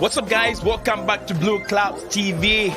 What's up, guys? Welcome back to Blueclouds TV.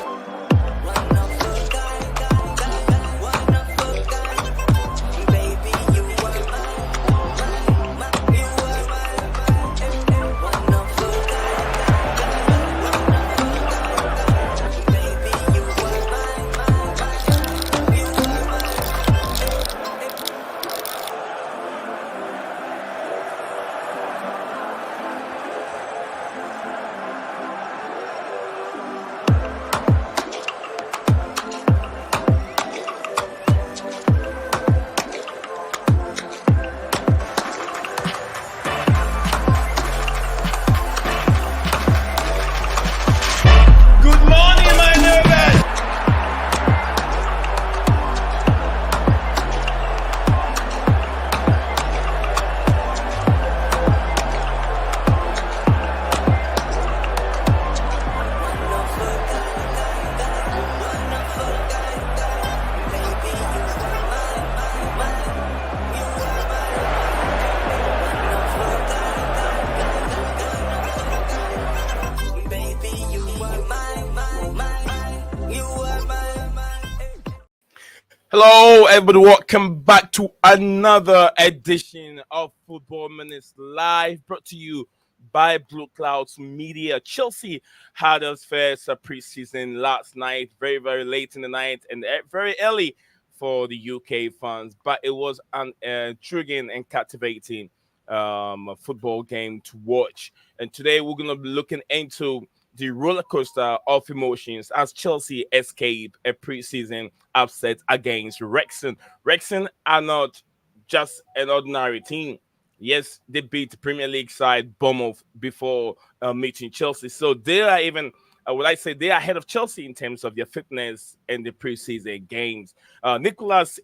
Hello, everybody. Welcome back to another edition of Football Minutes Live, brought to you by Blueclouds Media. Chelsea had us first preseason last night, very, very late in the night, and very early for the UK fans. But it was an intriguing and captivating football game to watch. And today we're going to be looking into the roller coaster of emotions as Chelsea escape a preseason upset against Wrexham. Wrexham are not just an ordinary team. Yes, they beat the Premier League side Bournemouth before meeting Chelsea. So they are even, would I say, they are ahead of Chelsea in terms of their fitness in the preseason games. Nkunku's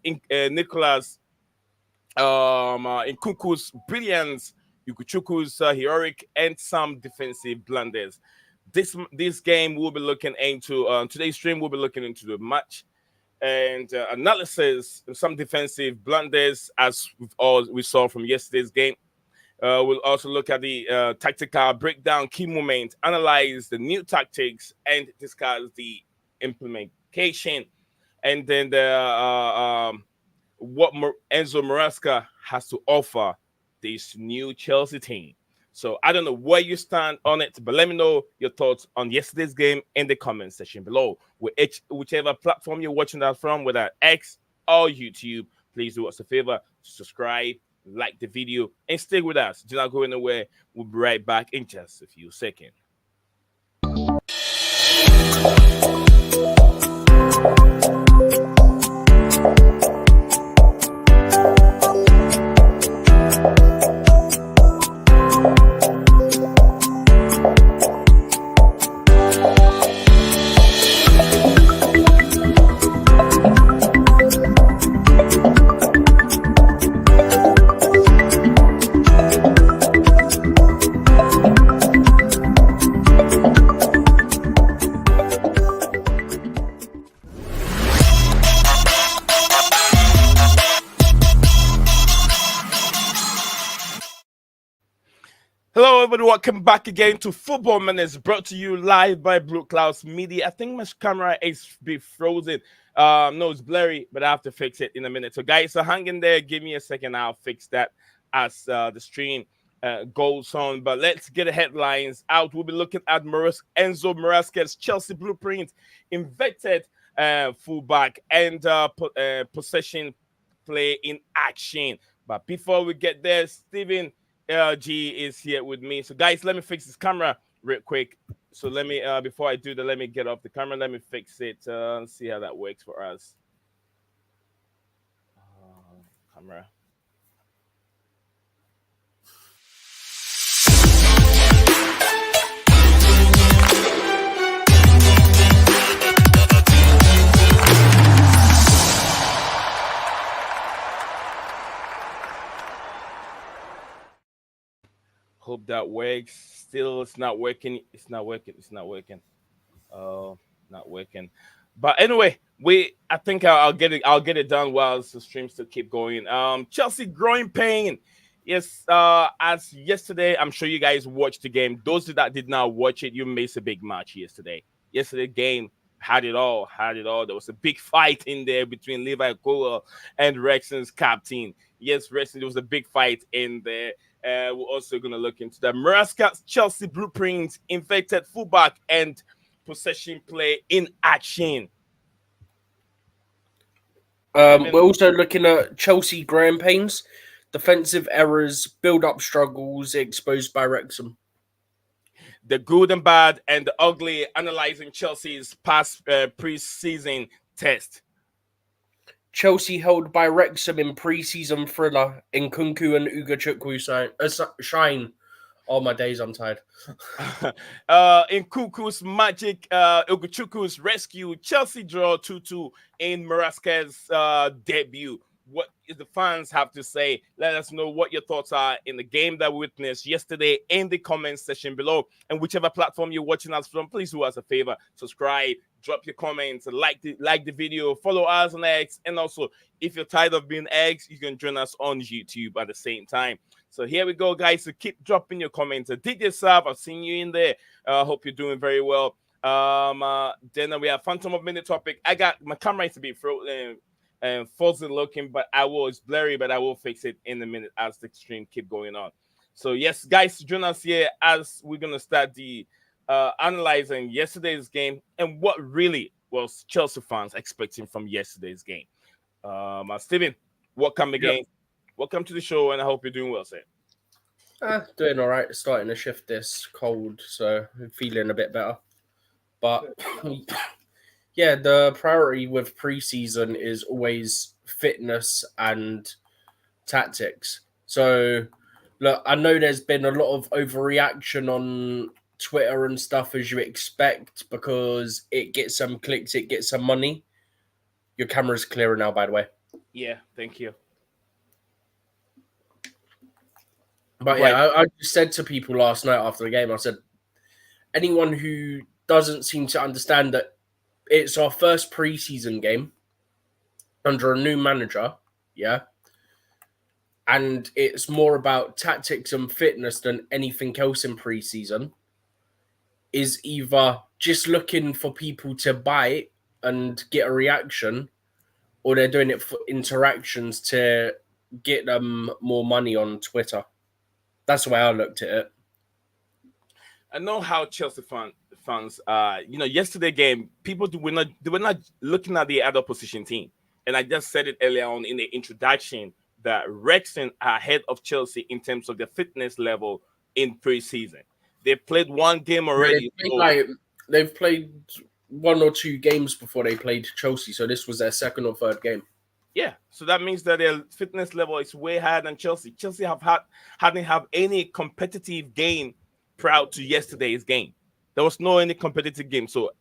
brilliance, Ugochukwu's heroic, and some defensive blunders. This game we'll be looking into today's stream. We'll be looking into the match and analysis, some defensive blunders as we saw from yesterday's game. We'll also look at the tactical breakdown, key moments, analyze the new tactics, and discuss the implementation. And then what Enzo Maresca has to offer this new Chelsea team. So I don't know where you stand on it, but let me know your thoughts on yesterday's game in the comment section below. Whichever platform you're watching that from, whether X or YouTube, please do us a favor, subscribe, like the video, and stay with us. Do not go anywhere. We'll be right back in just a few seconds. Hello, everybody. Welcome back again to Football Minutes, brought to you live by Blueclouds Media. I think my camera is frozen. No, it's blurry, but I have to fix it in a minute. So, guys, so hang in there. Give me a second. I'll fix that as the stream goes on. But let's get the headlines out. We'll be looking at Enzo Maresca's Chelsea blueprint, inverted fullback, and possession play in action. But before we get there, Stephen G is here with me. So guys, let me fix this camera real quick. So let me before I do that, let me get off the camera. Let me fix it and see how that works for us. Camera. Hope that works. Still, it's not working. It's not working. It's not working. Not working. But anyway, I think I'll get it done while the streams still keep going. Chelsea growing pain Yes, as yesterday, I'm sure you guys watched the game. Those that did not watch it, you missed a big match yesterday. Yesterday game had it all, had it all. There was a big fight in there between Levi Cole and Wrexham's captain. Yes, Wrexham, there was a big fight in there. We're also going to look into the Maresca Chelsea blueprint, infected fullback, and possession play in action. We're also looking at Chelsea growing pains, defensive errors, build-up struggles exposed by Wrexham. The good and bad and the ugly, analyzing Chelsea's past preseason test. Chelsea held by Wrexham in pre-season thriller. Nkunku and Ugochukwu shine. Oh my days, I'm tired. Nkunku's magic, Ugochukwu's rescue, Chelsea draw 2-2 in Maresca's debut. What the fans have to say? Let us know what your thoughts are in the game that we witnessed yesterday in the comments section below. And whichever platform you're watching us from, please do us a favor, subscribe, drop your comments, like the video, follow us on X, and also if you're tired of being X, you can join us on YouTube at the same time. So here we go, guys. So keep dropping your comments. DJ Sav, I've seen you in there. Hope you're doing very well. Then we have Phantom of Minute topic. I got my camera is a bit frozen and fuzzy looking, but it's blurry, but I will fix it in a minute as the stream keep going on. So yes, guys, join us here as we're gonna start the analyzing yesterday's game and what really was Chelsea fans expecting from yesterday's game. Steven, welcome again. Yep. Welcome to the show, and I hope you're doing well, sir. Doing all right. Starting to shift this cold, so I'm feeling a bit better. But yeah, the priority with preseason is always fitness and tactics. So look, I know there's been a lot of overreaction on Twitter and stuff, as you expect, because it gets some clicks, it gets some money. Your camera's clearer now, by the way. Yeah, thank you. But right. Yeah, I just said to people last night after the game, I said, anyone who doesn't seem to understand that it's our first preseason game under a new manager, yeah, and it's more about tactics and fitness than anything else in preseason, is either just looking for people to bite and get a reaction, or they're doing it for interactions to get them more money on Twitter. That's the way I looked at it. I know how Chelsea fans yesterday game, people were not looking at the other opposition team. And I just said it earlier on in the introduction that Wrexham are ahead of Chelsea in terms of their fitness level in preseason. They played one game already. They've played 1 or 2 games before they played Chelsea, so this was their second or third game. Yeah, so that means that their fitness level is way higher than Chelsea. Chelsea hadn't have any competitive game prior to yesterday's game. There was no any competitive game. So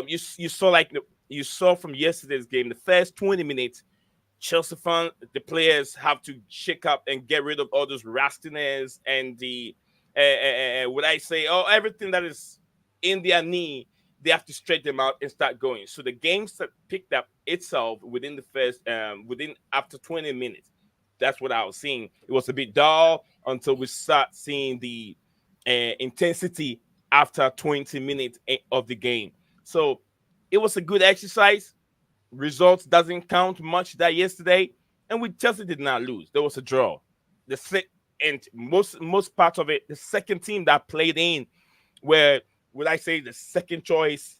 you saw from yesterday's game, the first 20 minutes, Chelsea fans, the players have to shake up and get rid of all those rustiness and the everything that is in their knee. They have to stretch them out and start going. So the games that picked up itself within the first, after 20 minutes. That's what I was seeing. It was a bit dull until we start seeing the intensity after 20 minutes of the game. So it was a good exercise. Results doesn't count much that yesterday, and we Chelsea did not lose. There was a draw. And most part of it, the second team that played in, where would I say the second choice?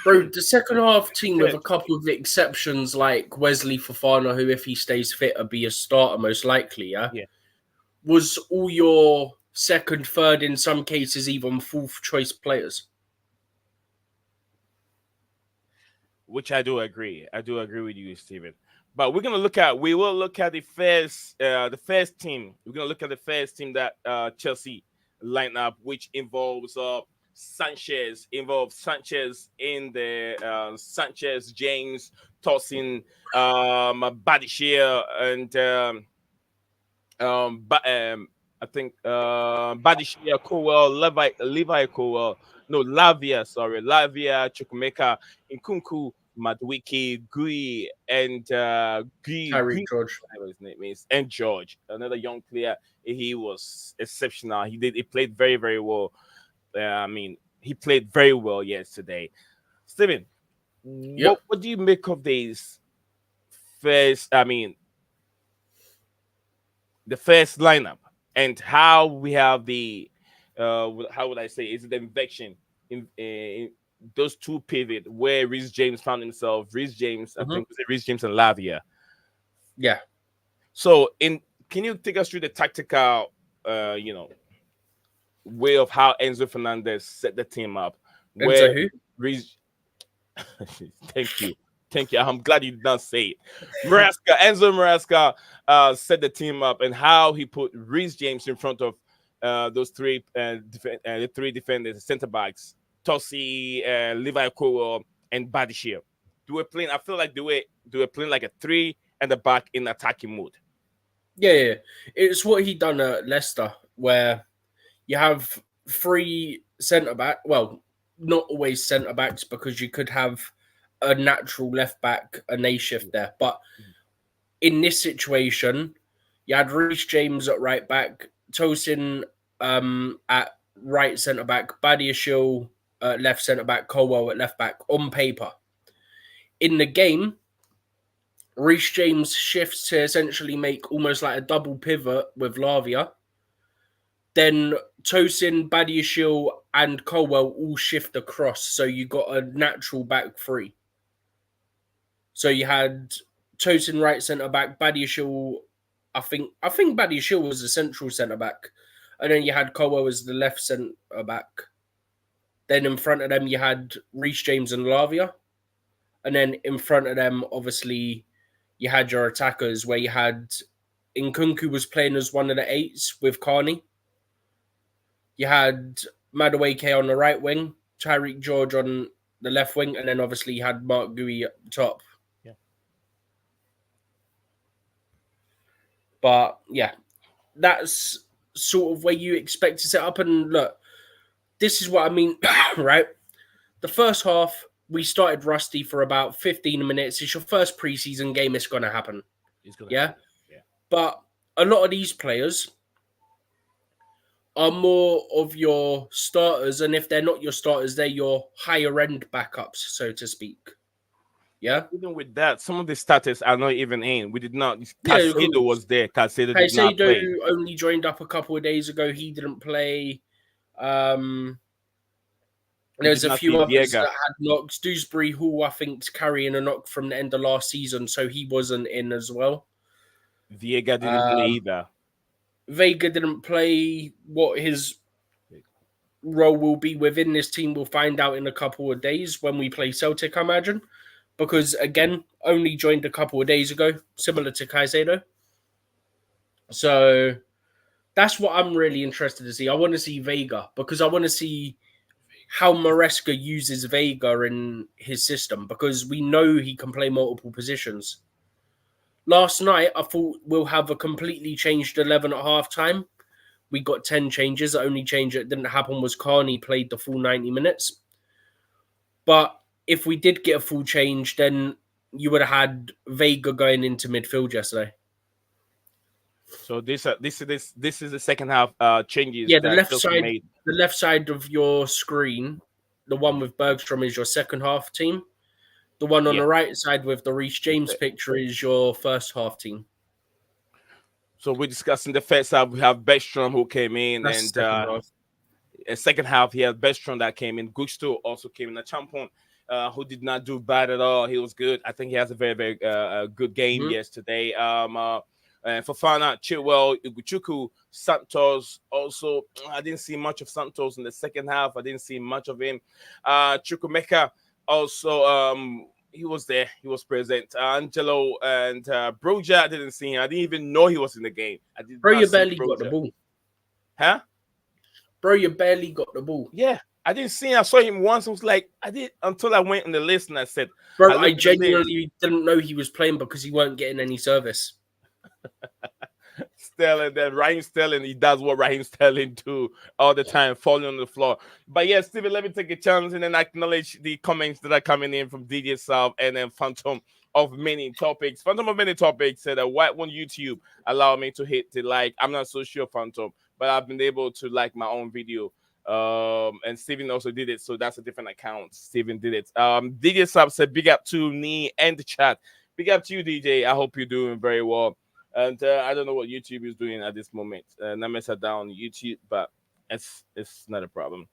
Bro, the second half team with a couple of exceptions like Wesley Fofana, who if he stays fit will be a starter most likely, yeah? Was all your second, third, in some cases even fourth choice players. Which I do agree. I do agree with you, Steven. But we will look at the first team. We're gonna look at the first team that Chelsea lineup, which involves Sanchez in the Sanchez, James, Tosin, Badishia, and I think Badishia, Cowell, Levi Cowell, no Lavia, Chukwemeka, Nkunku, Madueke, Gui, and Tyreek George. whatever his name is, and George, another young player. He was exceptional. He played very, very well. I mean, he played very well yesterday. Steven, Yep. what do you make of these first? I mean, the first lineup and how we have the how would I say, is it the infection in those two pivot where Reece James found himself. Reece James, I think it was Reece James and Lavia. Yeah. So can you take us through the tactical way of how Enzo Fernandez set the team up? Enzo who? Reece Thank you. Thank you. I'm glad you did not say it. Enzo Maresca set the team up, and how he put Reece James in front of those three the three defenders, center backs, Tosi, Levi Kowal, and Badishir. I feel like they were playing like a three and the back in attacking mode. Yeah. It's what he done at Leicester, where you have three centre back. Well, not always centre backs, because you could have a natural left back, a nay shift there. But in this situation, you had Reece James at right back, Tosin at right centre back, Badiashile at left centre back, Colwell at left back on paper. In the game, Reece James shifts to essentially make almost like a double pivot with Lavia. Then Tosin, Badiashile, and Colwell all shift across, so you got a natural back three. So you had Tosin right centre back, Badiashile. I think Badiashile was the central centre back, and then you had Colwell as the left centre back. Then in front of them you had Reece James and Lavia, and then in front of them, obviously, you had your attackers, where you had Nkunku was playing as one of the eights with Carney. You had Madueke on the right wing, Tyreek George on the left wing, and then obviously you had Mark Gui at the top. Yeah. But yeah, that's sort of where you expect to set up. And look, this is what I mean, right? The first half, we started rusty for about 15 minutes. It's your first preseason game. It's going to happen. Yeah. But a lot of these players are more of your starters, and if they're not your starters, they're your higher end backups, so to speak. Yeah. Even with that, some of the starters are not even in. We did not. Caicedo was there. Caicedo did not play. Only joined up a couple of days ago. He didn't play. There's a few others that had knocks. Dewsbury Hall, I think, is carrying a knock from the end of last season, so he wasn't in as well. Viega didn't play either. Vega didn't play. What his role will be within this team, we'll find out in a couple of days when we play Celtic, I imagine. Because, again, only joined a couple of days ago, similar to Caicedo. So that's what I'm really interested to see. I want to see Vega, because I want to see how Maresca uses Vega in his system, because we know he can play multiple positions. Last night, I thought we'll have a completely changed 11 at halftime. We got 10 changes. The only change that didn't happen was Carney played the full 90 minutes. But if we did get a full change, then you would have had Vega going into midfield yesterday. So this is the second half changes. Yeah, the left side of your screen, the one with Bergstrom, is your second half team. The one on the right side with the Reece James picture is your first half team. So we're discussing the first half. We have Bergstrom who came in, That's second half he had Bergstrom that came in. Gusto also came in. A Champon who did not do bad at all. He was good. I think he has a very, very good game yesterday. Fofana, Chilwell, Ugochukwu, Santos. Also, I didn't see much of Santos in the second half. I didn't see much of him. Chukwemeka also, he was there. He was present. Angelo and Broja, I didn't see him. I didn't even know he was in the game. Bro, you barely got the ball. Huh? Bro, you barely got the ball. Yeah. I didn't see him. I saw him once. I was like, until I went on the list and I said, bro, I genuinely didn't know he was playing because he weren't getting any service. Sterling, then Raheem Sterling, he does what Raheem Sterling do all the time, falling on the floor. But yeah, Steven, let me take a chance and then acknowledge the comments that are coming in from DJ South and then Phantom of Many Topics. Phantom of Many Topics said that why won't YouTube allow me to hit the like? I'm not so sure, Phantom, but I've been able to like my own video. And Steven also did it, so that's a different account. Steven did it. DJ South said big up to me and the chat. Big up to you, DJ. I hope you're doing very well. And I don't know what YouTube is doing at this moment. Numbers are down YouTube, but it's not a problem.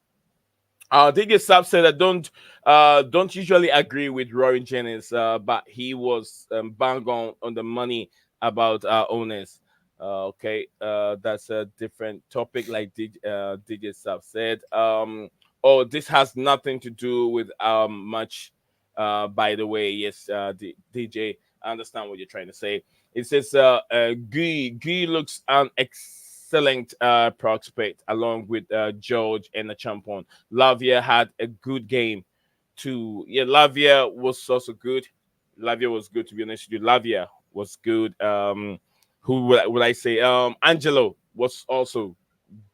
DJ Sab said I don't usually agree with Roy Jennings, but he was bang on the money about our owners. Okay, that's a different topic, like DJ Sab said. Oh, this has nothing to do with much. By the way, yes, DJ, I understand what you're trying to say. It says Guy looks an excellent prospect along with George and the champion. Lavia had a good game too. Yeah, Lavia was also good. Lavia was good, to be honest with you. Lavia was good. Who would I say? Angelo was also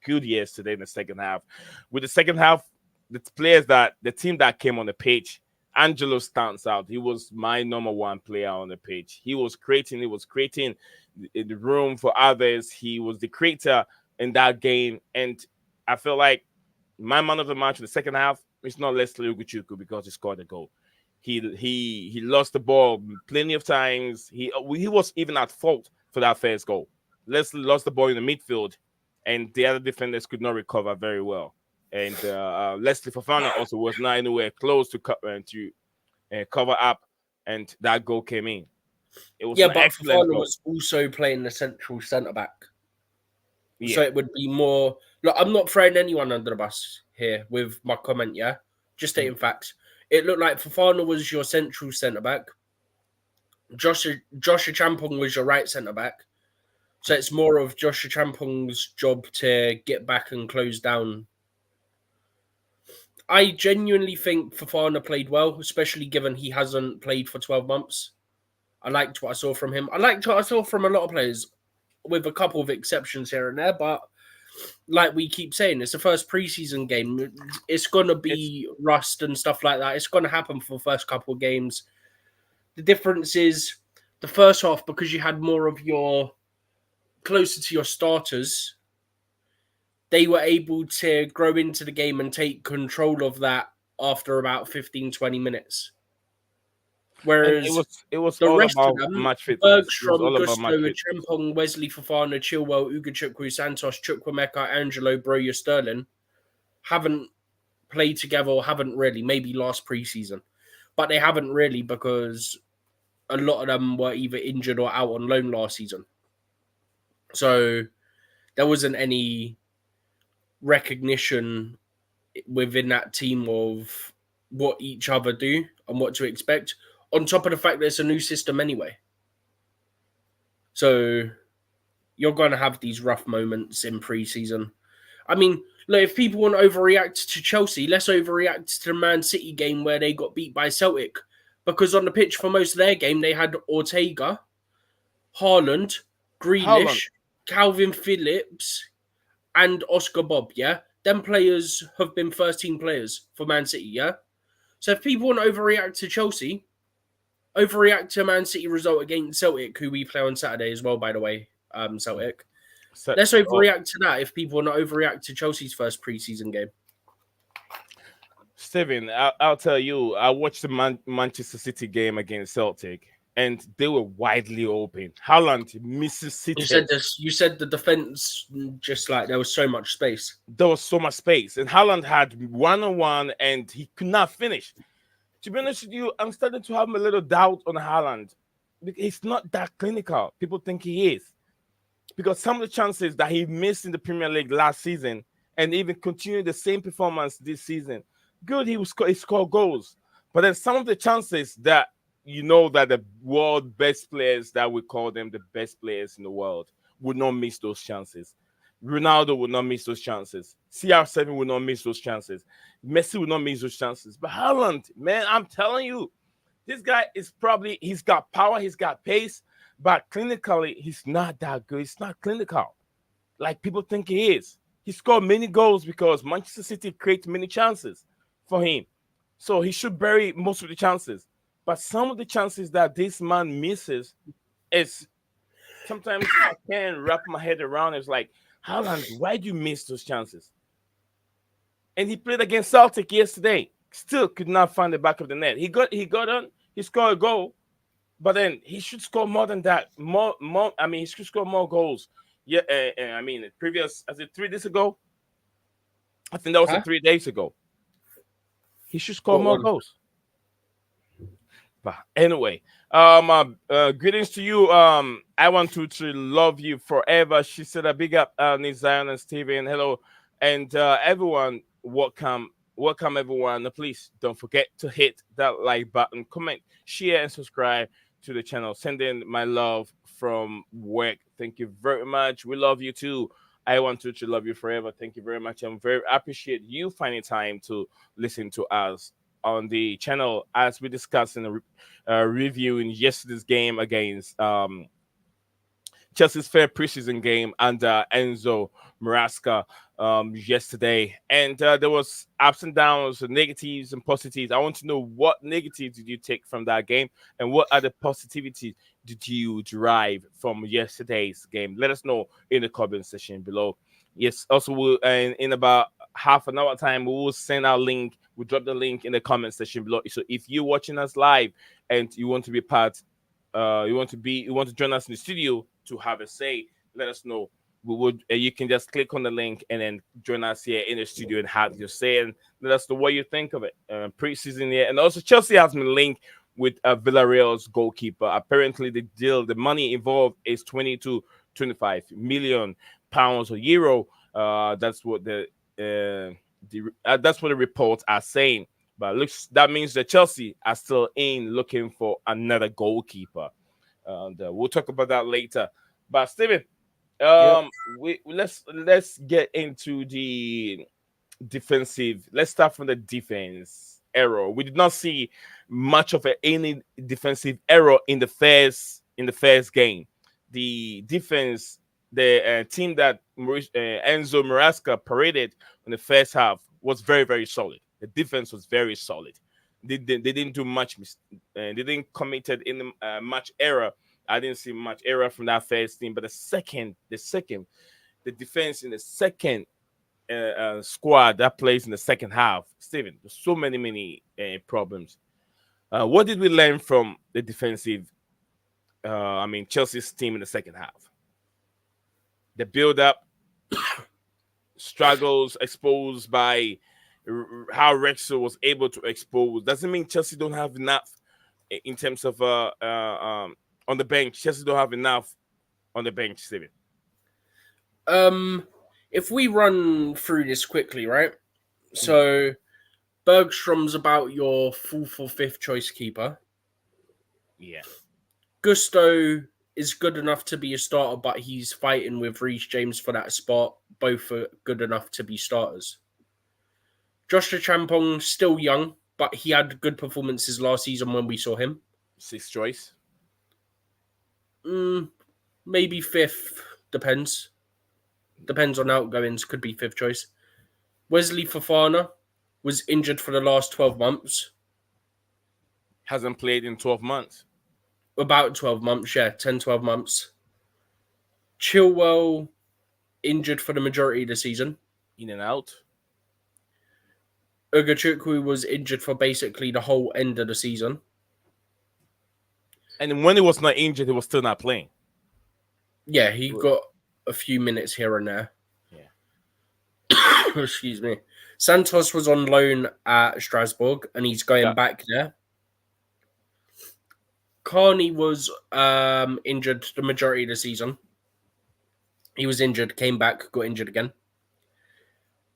good yesterday in the second half. With the second half, the team that came on the pitch, Angelo stands out. He was my number one player on the pitch. He was creating the room for others. He was the creator in that game. And I feel like my man of the match in the second half is not Leslie Ugochukwu because he scored a goal. He lost the ball plenty of times. He was even at fault for that first goal. Leslie lost the ball in the midfield, and the other defenders could not recover very well. And Leslie Fofana also was not anywhere close to cover up, and that goal came in. It was an excellent Fofana goal. was also playing the central centre back, so it would be more. Look, I'm not throwing anyone under the bus here with my comment. Yeah, just stating facts. It looked like Fofana was your central centre back. Joshua Champong was your right centre back. So it's more of Joshua Champong's job to get back and close down. I genuinely think Fofana played well, especially given he hasn't played for 12 months. I liked what I saw from him. I liked what I saw from a lot of players, with a couple of exceptions here and there. But like we keep saying, it's the first preseason game. It's going to be rust and stuff like that. It's going to happen for the first couple of games. The difference is the first half, because you had more of your closer to your starters, they were able to grow into the game and take control of that after about 15, 20 minutes. Whereas it was the all rest about of them, match fitness. Bergstrom, Gusto, Champong, Wesley Fofana, Chilwell, Ugochukwu, Santos, Chukwuemeka, Angelo, Broja, Sterling, haven't played together or haven't really, maybe last preseason. But they haven't really, because a lot of them were either injured or out on loan last season. So there wasn't any recognition within that team of what each other do and what to expect, on top of the fact that it's a new system anyway. So you're going to have these rough moments in pre-season. I mean, look, if people want to overreact to Chelsea, let's overreact to the Man City game where they got beat by Celtic, because on the pitch for most of their game, they had Ortega, Haaland, Grealish, Calvin Phillips, and Oscar Bob, yeah? Them players have been first-team players for Man City, yeah? So if people want to overreact to Chelsea, overreact to a Man City result against Celtic, who we play on Saturday as well, by the way, Celtic. Let's overreact to that if people want to overreact to Chelsea's first pre-season game. Steven, I'll tell you, I watched the Manchester City game against Celtic, and they were widely open. Haaland misses City. You said the defense, just like there was so much space. There was so much space, and Haaland had one-on-one, and he could not finish. To be honest with you, I'm starting to have a little doubt on Haaland. He's not that clinical. People think he is, because some of the chances that he missed in the Premier League last season, and even continued the same performance this season, good, he scored goals. But then some of the chances that that the world best players, that we call them the best players in the world, would not miss those chances. Ronaldo would not miss those chances. CR7 would not miss those chances. Messi would not miss those chances. But Haaland, man, I'm telling you, this guy is he's got power, he's got pace, but clinically, he's not that good. He's not clinical like people think he is. He scored many goals because Manchester City create many chances for him. So he should bury most of the chances. But some of the chances that this man misses is sometimes I can't wrap my head around. It's like, Haaland, why do you miss those chances? And he played against Celtic yesterday. Still could not find the back of the net. He got on, he scored a goal, but then he should score more than that. More. I mean, he should score more goals. Yeah, I mean, previous, as it 3 days ago, I think that was Huh? 3 days ago. He should score What more one? goals. But anyway, greetings to you. I want to love you forever. She said a big up, Zion and Steven. Hello, and everyone. Welcome everyone. Please don't forget to hit that like button, comment, share, and subscribe to the channel. Sending my love from work. Thank you very much. We love you too. I want to love you forever. Thank you very much. I'm very appreciate you finding time to listen to us on the channel as we discussed in the reviewing yesterday's game against Chelsea's fair preseason game under Enzo Maresca yesterday, and there was ups and downs, negatives and positives. I want to know what negatives did you take from that game, and what other positivities did you derive from yesterday's game? Let us know in the comment section below. Yes, also we'll, in about half an hour time we will send our link. We'll drop the link in the comment section below. So if you're watching us live and you want to be part, you want to join us in the studio to have a say, let us know. We would you can just click on the link and then join us here in the studio and have your say, and let us know what you think of it. Preseason here, and also Chelsea has been linked with Villarreal's goalkeeper. Apparently the money involved is 25 million pounds or euro. That's what that's what the reports are saying. But that means that Chelsea are still in looking for another goalkeeper. And we'll talk about that later. But Steven, Yep. let's get into the defensive. Let's start from the defense error. We did not see much of any defensive error in the first game. The defense, the team that Enzo Maresca paraded in the first half was very, very solid. The defense was very solid. They didn't do much. They didn't committed in much error. I didn't see much error from that first team. But the defense in the second squad that plays in the second half, Steven, there's so many problems. What did we learn from the defensive? Chelsea's team in the second half. The build-up, struggles exposed by how Wrexham was able to expose. Doesn't mean Chelsea don't have enough in terms of on the bench. Chelsea don't have enough on the bench, Steven. If we run through this quickly, right? So Bergstrom's about your fourth or fifth choice keeper. Yeah. Gusto is good enough to be a starter, but he's fighting with Reece James for that spot. Both are good enough to be starters. Joshua Champong, still young, but he had good performances last season when we saw him. Sixth choice? Maybe fifth. Depends. Depends on outgoings. Could be fifth choice. Wesley Fofana was injured for the last 12 months. Hasn't played in 12 months. About 12 months, yeah. 10, 12 months. Chilwell, injured for the majority of the season. In and out. Ugochukwu was injured for basically the whole end of the season. And when he was not injured, he was still not playing. Yeah, he got a few minutes here and there. Yeah. Excuse me. Santos was on loan at Strasbourg, and he's going back there. Carney was injured the majority of the season. He was injured, came back, got injured again.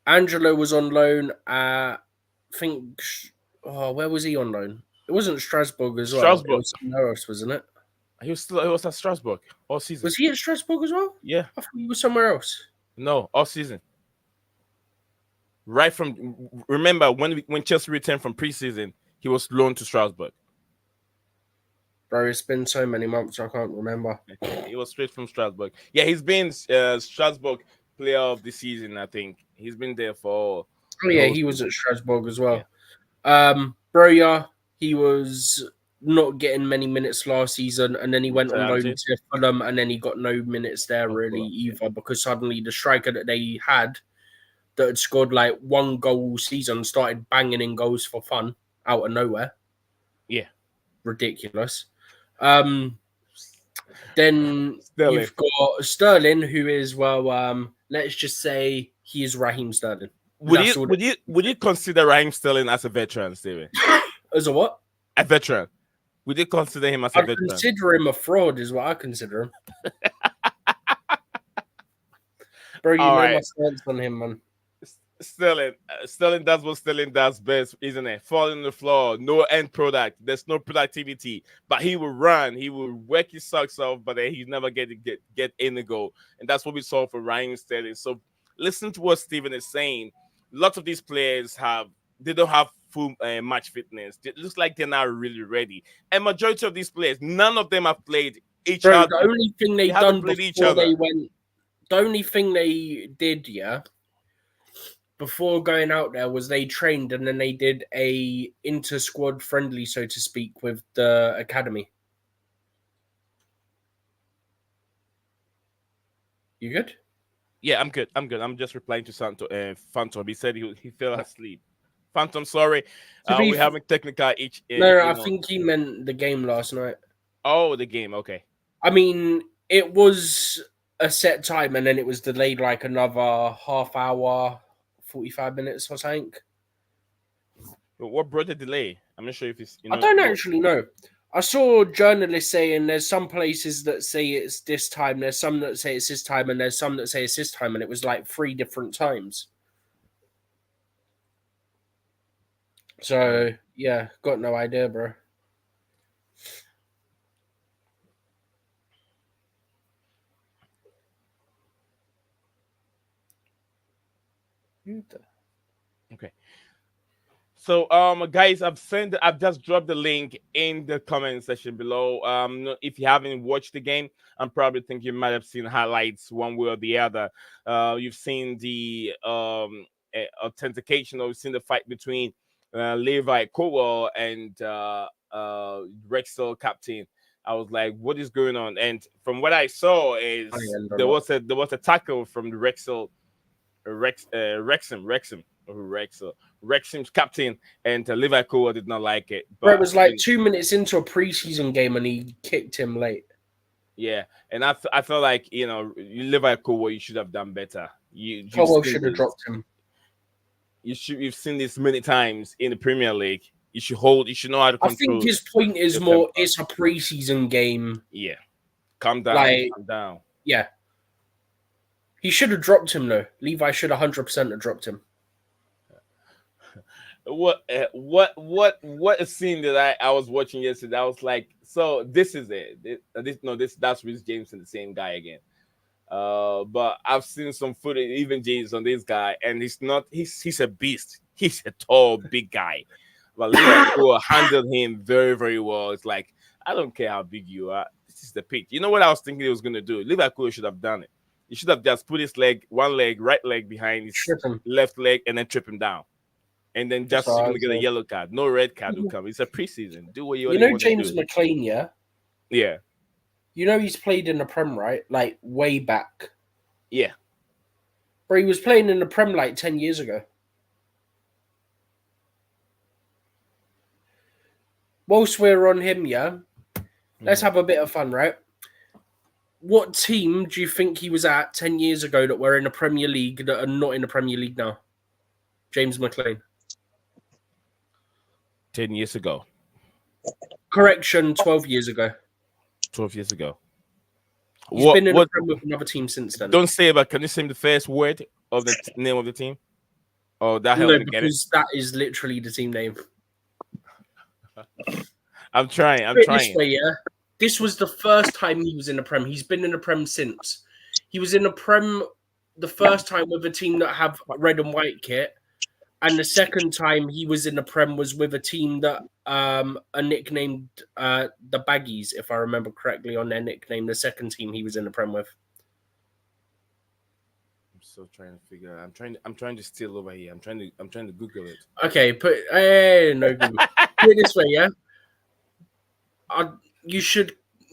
Angelo was on loan at, where was he on loan? It wasn't Strasbourg as well. Strasbourg. It was somewhere else, wasn't it? He was at Strasbourg all season. Was he at Strasbourg as well? Yeah. I thought he was somewhere else. No, all season. Right from, remember when Chelsea returned from preseason, he was loaned to Strasbourg. Bro, it's been so many months, I can't remember. He was straight from Strasbourg. Yeah, he's been Strasbourg player of the season, I think. He's been there for... Oh, yeah, he was at Strasbourg as well. Yeah. Broja, he was not getting many minutes last season, and then he went on loan to Fulham, and then he got no minutes there either, because suddenly the striker that they had that had scored like 1 goal all season started banging in goals for fun out of nowhere. Yeah. Ridiculous. Then you've got Sterling, who is, well, let's just say he is Raheem Sterling. Would you consider Raheem Sterling as a veteran, Steven? As a what? A veteran. Would you consider him as a veteran? I consider him a fraud, is what I consider him. Bro, you know my stance on him, man. Sterling does what Sterling does best, isn't it? Fall on the floor, no end product. There's no productivity, but he will run, he will work his socks off, but then he's never get in the goal, and that's what we saw for Raheem Sterling. So listen to what Steven is saying. Lots of these players don't have full match fitness. It looks like they're not really ready, and majority of these players, none of them have played each other. The only thing they done before they went, the only thing they did, before going out there was they trained, and then they did a inter-squad friendly, so to speak, with the academy. You good? Yeah, I'm good. I'm just replying to Phantom. He said he fell asleep. Phantom, sorry. We're having technical each. I think he meant the game last night. Oh, the game. Okay. I mean, it was a set time, and then it was delayed like another half hour, 45 minutes or something. What brought the delay? I'm not sure if it's... I don't actually know. I saw journalists saying there's some places that say it's this time, there's some that say it's this time, and there's some that say it's this time, and it was like 3 different times. So, yeah, got no idea, bro. Okay. So, guys, I've just dropped the link in the comment section below. If you haven't watched the game, I'm probably think you might have seen highlights one way or the other. You've seen the authentication, or you've seen the fight between Levi Cowell and Wrexham captain. I was like, what is going on? And from what I saw is there was a tackle from the Wrexham's captain, and Levi Cowell did not like it. But it was like 2 minutes into a preseason game, and he kicked him late. Yeah, and I felt like, Levi Cowell, you should have done better. Cowell should have dropped him. You've seen this many times in the Premier League. You should know how to control. I think his point is more, it's a preseason game. Yeah. Calm down. Calm down. Yeah. He should have dropped him, though. Levi should 100% have dropped him. What a scene that I was watching yesterday. I was like, so this is it. That's Rhys James and the same guy again. But I've seen some footage, even James, on this guy, and he's a beast. He's a tall, big guy. But Liverpool handled him very, very well. It's like, I don't care how big you are. This is the pitch. You know what I was thinking he was going to do? Liverpool should have done it. He should have just put his right leg behind his left leg, and then trip him down. And then just going to get a yellow card. No red card will come. It's a preseason. Do what you want to do. James McLean, yeah? Yeah. He's played in the Prem, right? Like, way back. Yeah. But he was playing in the Prem like 10 years ago. Whilst we're on him, let's have a bit of fun, right? What team do you think he was at 10 years ago that were in the Premier League that are not in the Premier League now? James McLean. 10 years ago. Correction, 12 years ago. 12 years ago. He's been in the Prem with another team since then. Don't say it, but can you say the first word of the name of the team? Oh, that helped me get it. Because that is literally the team name. I'm trying. This way, this was the first time he was in the Prem. He's been in the Prem since. He was in the Prem the first time with a team that have red and white kit, And the second time he was in the Prem was with a team that are nicknamed the Baggies, if I remember correctly on their nickname. The second team he was in the Prem with. I'm still trying to figure out. I'm trying to steal over here. I'm trying to Google it. Okay, no Google. Put it this way, yeah.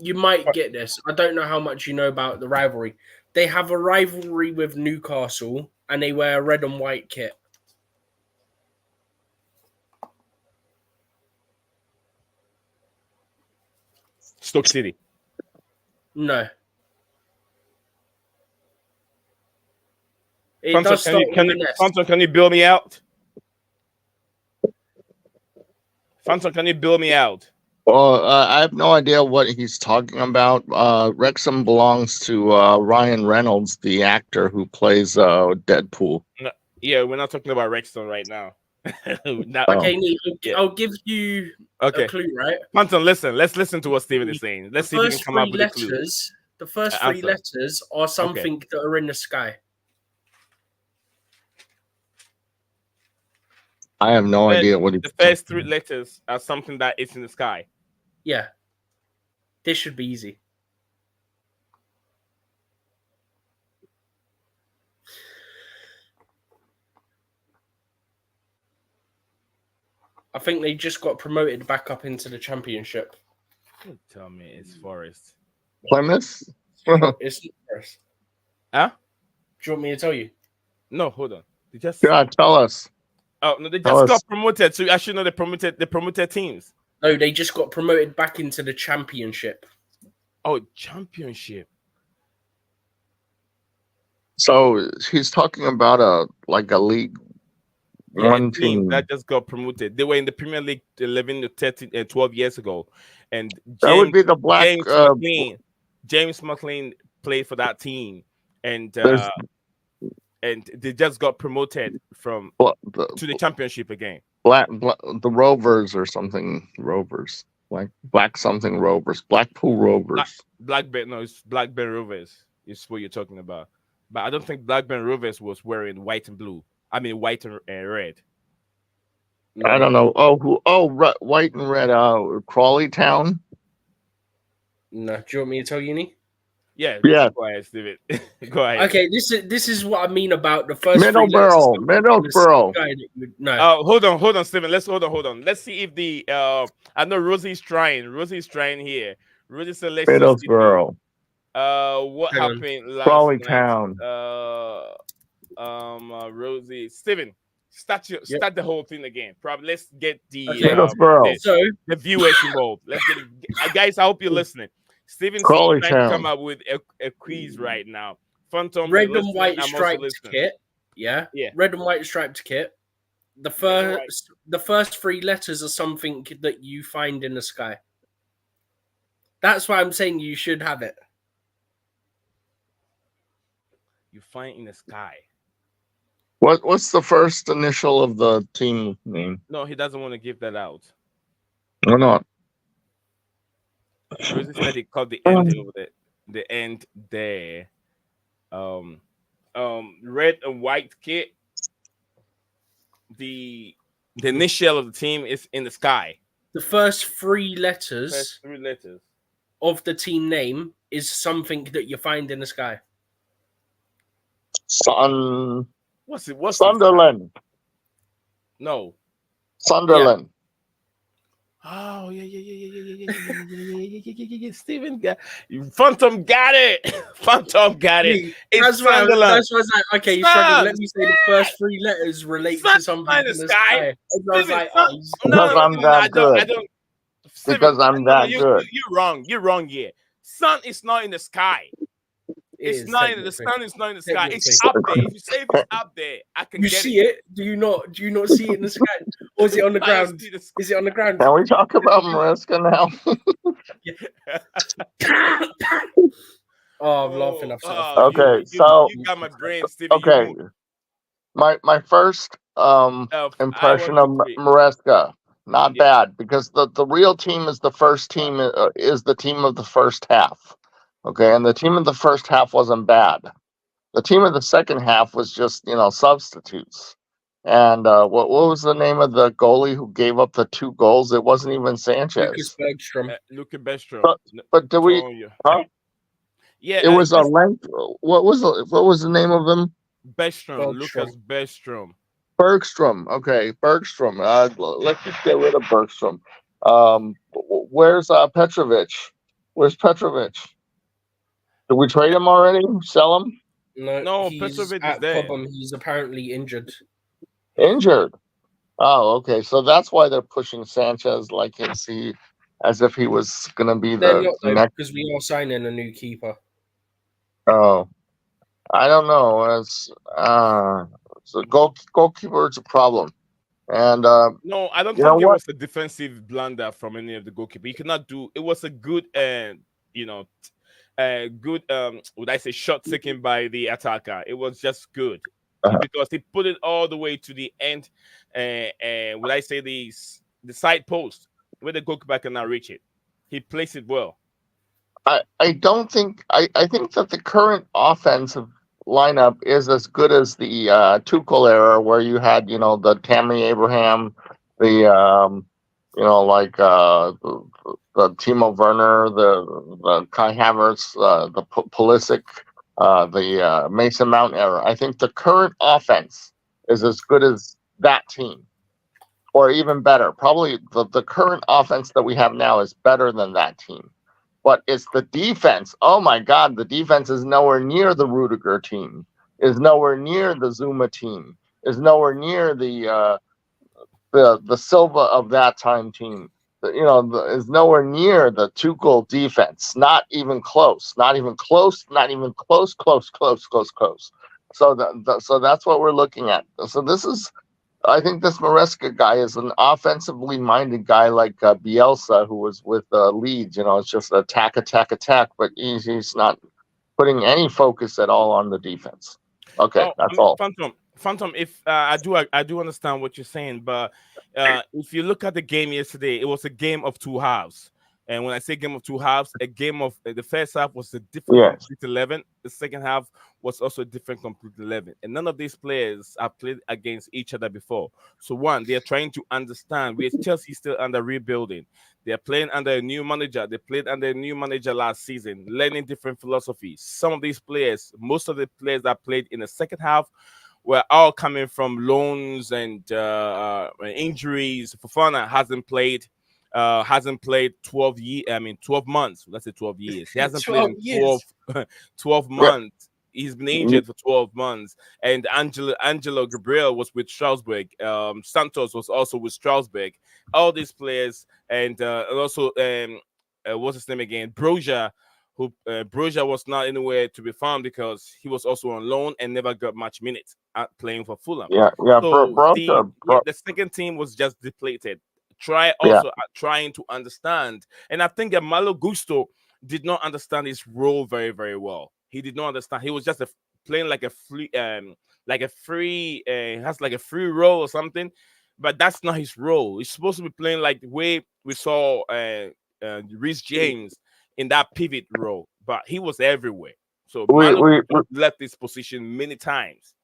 You might get this. I don't know how much you know about the rivalry. They have a rivalry with Newcastle, and they wear a red and white kit. Stoke City. No. Phantom, can you build me out? Phantom, can you build me out? Well, I have no idea what he's talking about. Wrexham belongs to Ryan Reynolds, the actor who plays Deadpool. No, yeah, we're not talking about Wrexham right now. Okay, I'll give you a clue, right? Phantom, listen. Let's listen to what Steven is saying. Let's see if we can come up with a clue. The first three letters are something that are in the sky. I have no idea what the first three letters are something that is in the sky. Yeah. This should be easy. I think they just got promoted back up into the Championship. Don't tell me it's Forest. Plymouth? It's Forest. Huh? Do you want me to tell you? No, hold on. Tell us. Oh no, they just got promoted. So I should know they promoted teams. No, they just got promoted back into the Championship. Oh, Championship. So he's talking about a league. One team that just got promoted. They were in the Premier League 11 to 13 and 12 years ago, and that would be the Black. James McLean played for that team, and they just got promoted from to the Championship again. The Rovers or something. Rovers, Black something Rovers. Blackpool Rovers. It's Blackburn Rovers. Is what you're talking about. But I don't think Blackburn Rovers was wearing white and blue. I mean, white and red. I don't know. White and red. Crawley Town. No, do you want me to tell you? Yeah. Go ahead, Steven. Go ahead. Okay, this is what I mean about the first. Middlesbrough. No. Oh, hold on, Steven. Hold on. Let's see if the I know Rosie's trying here. Rosie selects Middlesbrough. What happened last Crawley night? Town. Rosie, Steven, start the whole thing again. Probably let's get the the viewers involved. Let's get guys. I hope you're listening. Steven's trying to come up with a quiz right now. Phantom, red and white striped kit. Yeah. Red and white striped kit. The first three letters are something that you find in the sky. That's why I'm saying you should have it. You find in the sky. What's the first initial of the team name? No, he doesn't want to give that out. Why not? Rosie said he called the end over there. The end there. Red and white kit. The initial of the team is in the sky. The first three letters of the team name is something that you find in the sky. What's Sunderland? No. Sunderland. Yeah. Oh yeah. Steven Phantom got it. It's Sunderland. That's why I was like, okay, you struggled. Let me say the first three letters relate to something in the sky. I was like, I'm that good. Because I'm that good. You're wrong here. Sun is not in the sky. It's not in the sun. It's not in the sky. It's up there. If you say it's up there, I can. You see it? Do you not see it in the sky, or is it on the ground? Is it on the ground? Can we talk about Maresca now? Oh, I'm laughing. Okay, you got my brain, Stevie. Okay, my first impression of Maresca, not bad, because the real team is the first team is the team of the first half. Okay, and the team of the first half wasn't bad. The team of the second half was just, substitutes. And what was the name of the goalie who gave up the 2 goals? It wasn't even Lucas Sanchez. Bergstrom. Lucas Bergstrom. But do we? Huh? Yeah, it was a length. What was the name of him? Bergstrom. Lucas Bergstrom. Bergstrom. Okay, Bergstrom. Let's just get rid of Bergstrom. Where's Petrovic? Where's Petrovic? Did we trade him already? Sell him? No, he's Petrovic at is there. Cobham. He's apparently injured. Injured. Oh, okay. So that's why they're pushing Sanchez as if he was going to be the next. Because we are signing a new keeper. Oh, I don't know. So goalkeeper is a problem. And no, I don't think it was a defensive blunder from any of the goalkeeper. He could not do. It was a good good would I say shot taken by the attacker. It was just good because he put it all the way to the end. Would I say the side post where the goalkeeper cannot reach it? He placed it well. I don't think I think that the current offensive lineup is as good as the Tuchel era, where you had the Tammy Abraham, the the Timo Werner, the Kai Havertz, the Pulisic, the Mason Mount era. I think the current offense is as good as that team, or even better. Probably the current offense that we have now is better than that team. But it's the defense. Oh my God, the defense is nowhere near the Rudiger team, is nowhere near the Zuma team, is nowhere near the Silva of that time team. Is nowhere near the Tuchel defense. Not even close. Not even close. Not even close. Close. So that's what we're looking at. So I think this Maresca guy is an offensively minded guy like Bielsa, who was with Leeds. It's just attack, but he's not putting any focus at all on the defense. Okay, that's all. Phantom, if I do understand what you're saying, but if you look at the game yesterday, it was a game of 2 halves. And when I say game of 2 halves, a game of the first half was a different complete 11. The second half was also a different complete 11. And none of these players have played against each other before. So one, they are trying to understand. Chelsea still under rebuilding. They are playing under a new manager. They played under a new manager last season, learning different philosophies. Some of these players, most of the players that played in the second half, were all coming from loans and injuries. Fofana hasn't played 12 months. Let's say 12 years. He hasn't played in 12 months. He's been injured for 12 months. And Angelo Gabriel was with Strasbourg. Santos was also with Strasbourg. All these players, and also what's his name again? Broja was not anywhere to be found because he was also on loan and never got much minutes playing for Fulham. The second team was just depleted. Trying to understand, and I think that Malo Gusto did not understand his role very, very well. He did not understand. He was just playing like a free, has like a free role or something, but that's not his role. He's supposed to be playing like the way we saw Reece James in that pivot role, but he was everywhere. So we left this position many times.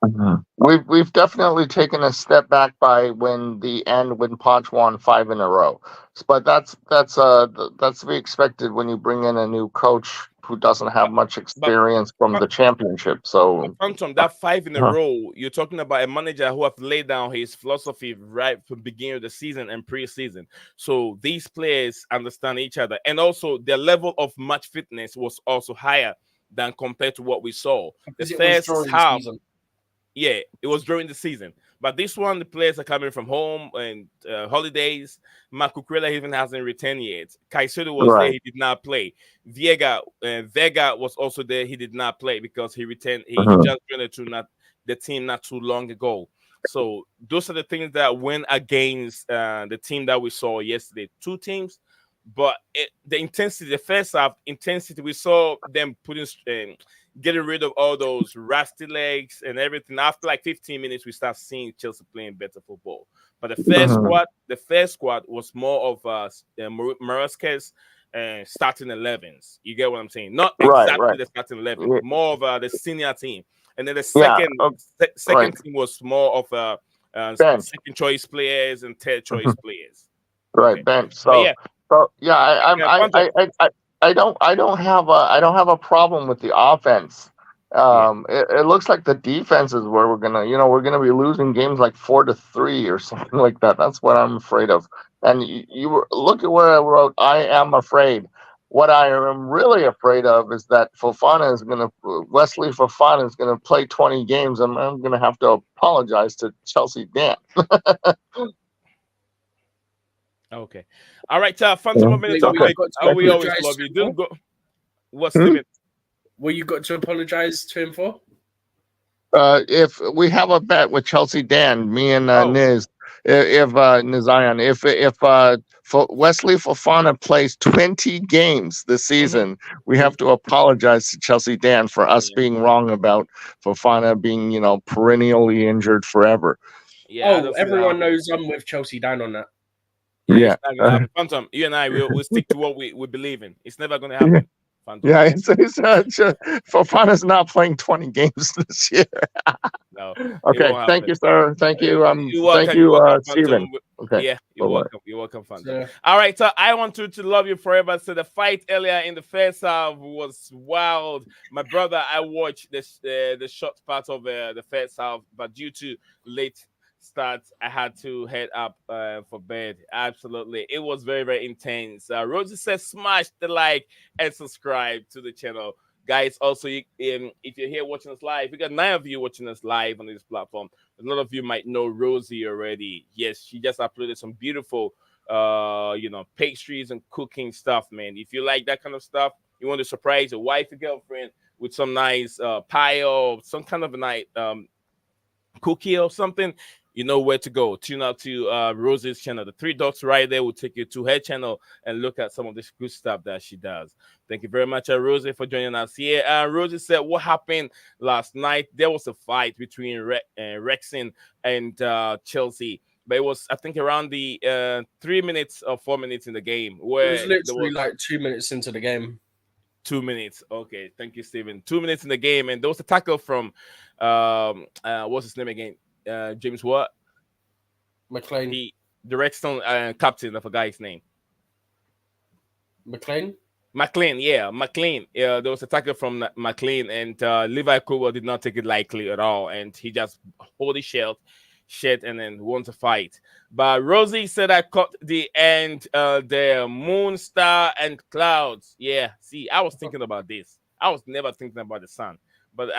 We've definitely taken a step back by when Poch won 5 in a row. But that's to be expected when you bring in a new coach who doesn't have much experience from the championship. So Phantom, that 5 in a row, you're talking about a manager who have laid down his philosophy right from the beginning of the season and pre-season. So these players understand each other, and also their level of match fitness was also higher than compared to what we saw. The first half, it was during the season. But this one, the players are coming from home and holidays. Makukrela even hasn't returned yet. Caicedo was there, he did not play. Vega was also there, he did not play because he returned. He just joined the team not too long ago. So those are the things that went against the team that we saw yesterday. 2 teams. But the first half intensity, we saw them getting rid of all those rusty legs and everything. After like 15 minutes, we start seeing Chelsea playing better football. But the first squad was more of Maresca's starting 11s. You get what I'm saying? Not exactly the starting 11, more of the senior team. And then the second team was more of second choice players and third choice players. Right, okay. bench. So I don't have a problem with the offense. It looks like the defense is where we're gonna be losing games like 4-3 or something like that. That's what I'm afraid of. And look at where I wrote, I am afraid. What I am really afraid of is that Wesley Fofana is gonna play 20 games, and I'm gonna have to apologize to Chelsea Dan. Okay. All right, Phantom of Minute. We always love you. Don't go. What's Steven? What you got to apologize to him for? If we have a bet with Chelsea Dan, me and Niz, if Wesley Fofana plays 20 games this season, we have to apologize to Chelsea Dan for us being wrong about Fofana being, perennially injured forever. Yeah. Everyone knows I'm with Chelsea Dan on that. Yeah. Phantom, you and I will stick to what we believe in. It's never going to happen. Phantom. Yeah, Fofana's not playing 20 games this year. No. Okay, thank you, sir. Thank you. Thank you, Steven. Okay. Yeah, you're welcome. You're welcome, Phantom. Yeah. All right, so I want to love you forever. So the fight earlier in the first half was wild. My brother, I watched the short part of the first half, but due to late start, I had to head up for bed. Absolutely, it was very, very intense. Rosie says smash the like and subscribe to the channel, guys. Also, if you're here watching us live, we got 9 of you watching us live on this platform. A lot of you might know Rosie already. Yes, she just uploaded some beautiful pastries and cooking stuff, man. If you like that kind of stuff, you want to surprise your wife or girlfriend with some nice pie or some kind of a nice cookie or something, you know where to go. Tune out to Rosie's channel. The 3 dots right there will take you to her channel and look at some of this good stuff that she does. Thank you very much, Rosie, for joining us here. Rosie said, what happened last night? There was a fight between Wrexham and Chelsea. But it was, I think, around the 3 minutes or 4 minutes in the game. Where it was literally like 2 minutes into the game. 2 minutes. Okay, thank you, Steven. 2 minutes in the game, and there was a tackle from what's his name again? James what? McLean. The Wrexham captain, I forgot his name. McLean, yeah, McLean. There was a tackle from McLean, and Levi Cooper did not take it lightly at all, and he just hold his shit and then won to fight. But Rosie said I caught the end there. Moon, star, and clouds. Yeah, see, I was thinking about this. I was never thinking about the sun, but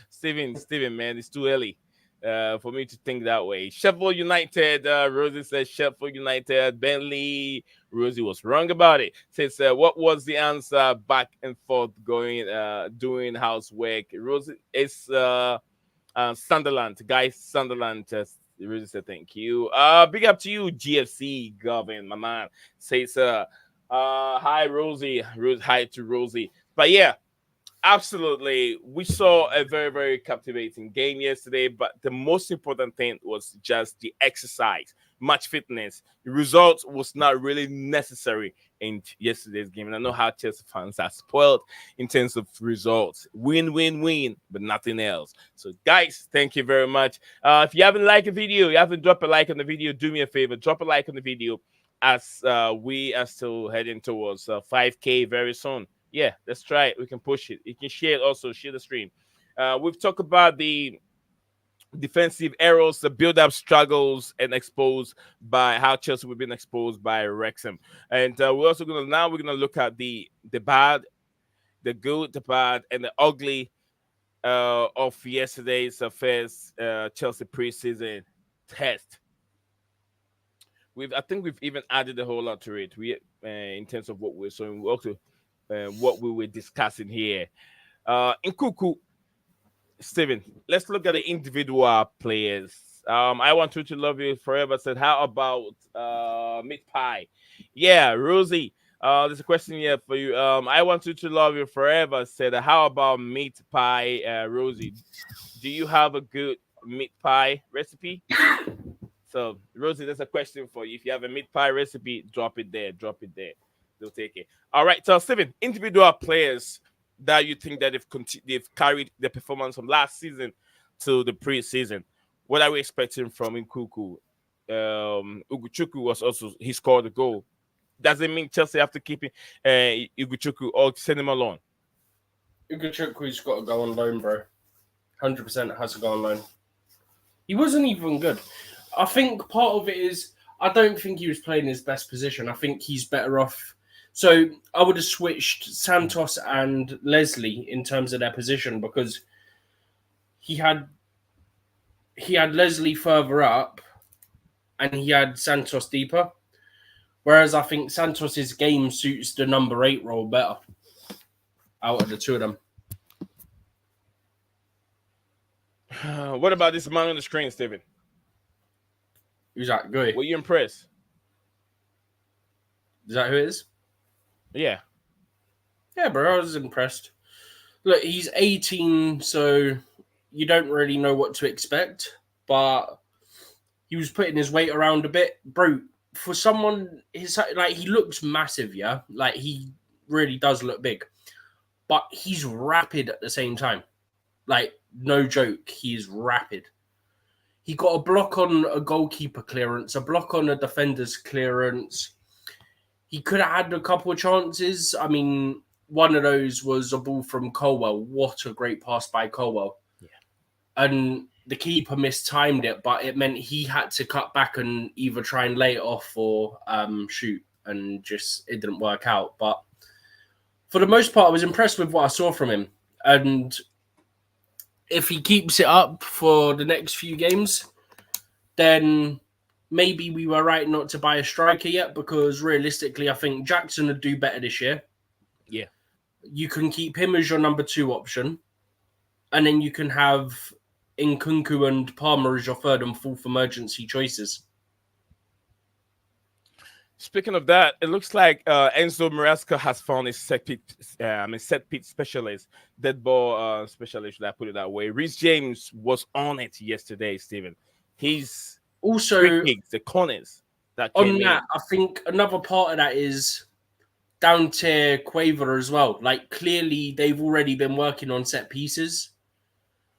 Steven, man, it's too early for me to think that way. Sheffield United, Rosie says Sheffield United. Bentley, Rosie was wrong about it. Says, what was the answer? Back and forth going, doing housework. Rosie is Sunderland, guys. Sunderland. Rosie said, thank you. Big up to you, GFC, Gavin, my man. Says, hi, Rosie. Hi to Rosie. But yeah, absolutely. We saw a very, very captivating game yesterday, but the most important thing was just the exercise, match fitness. The result was not really necessary in yesterday's game. And I know how Chelsea fans are spoiled in terms of results. Win, but nothing else. So, guys, thank you very much. If you haven't liked the video, you haven't dropped a like on the video, do me a favor, drop a like on the video as we are still heading towards 5K very soon. Yeah, let's try it. We can push it. You can share it also. Share the stream. We've talked about the defensive errors, the build-up struggles, and exposed by how Chelsea have been exposed by Wrexham. And we're also gonna look at the bad, the good, the bad, and the ugly of yesterday's first Chelsea preseason test. I think we've even added a whole lot to it. In terms of what we're showing. We also what we were discussing here. Nkunku, Steven, let's look at the individual players. I want to love you forever said, how about meat pie? Yeah, Rosie, there's a question here for you. I want to love you forever said, how about meat pie? Rosie, do you have a good meat pie recipe? So, Rosie, there's a question for you. If you have a meat pie recipe, drop it there. They'll take it. All right, so Steven, individual players that you think that they've carried the performance from last season to the preseason. what are we expecting from Nkunku? Ugochukwu he scored a goal. Does it mean Chelsea have to keep Ugochukwu or send him alone? Ugochukwu's got to go on loan, bro. 100% has to go on loan. He wasn't even good. I think part of it is I don't think he was playing his best position. I think he's better off. So I would have switched Santos and Leslie in terms of their position because he had Leslie further up and he had Santos deeper. Whereas I think Santos's game suits the number 8 role better out of the two of them. What about this man on the screen, Steven? Who's that? Good. Were you impressed? Is that who it is? Yeah. Yeah, bro, I was impressed. Look, he's 18, so you don't really know what to expect, but he was putting his weight around a bit. Bro, for someone, he looks massive, yeah? Like, he really does look big. But he's rapid at the same time. Like, no joke, he's rapid. He got a block on a goalkeeper clearance, a block on a defender's clearance. He could have had a couple of chances. I mean, one of those was a ball from Colwell. What a great pass by Colwell. Yeah. And the keeper mistimed it, but it meant he had to cut back and either try and lay it off or shoot. And just, it didn't work out. But for the most part, I was impressed with what I saw from him. And if he keeps it up for the next few games, then maybe we were right not to buy a striker yet, because realistically, I think Jackson would do better this year. Yeah. You can keep him as your number 2 option, and then you can have Nkunku and Palmer as your 3rd and 4th emergency choices. Speaking of that, it looks like Enzo Maresca has found a set piece specialist, dead ball specialist. Should I put it that way? Reece James was on it yesterday, Stephen. He's also the corners that on that. I think another part of that is down to Quaver as well. Like, clearly, they've already been working on set pieces.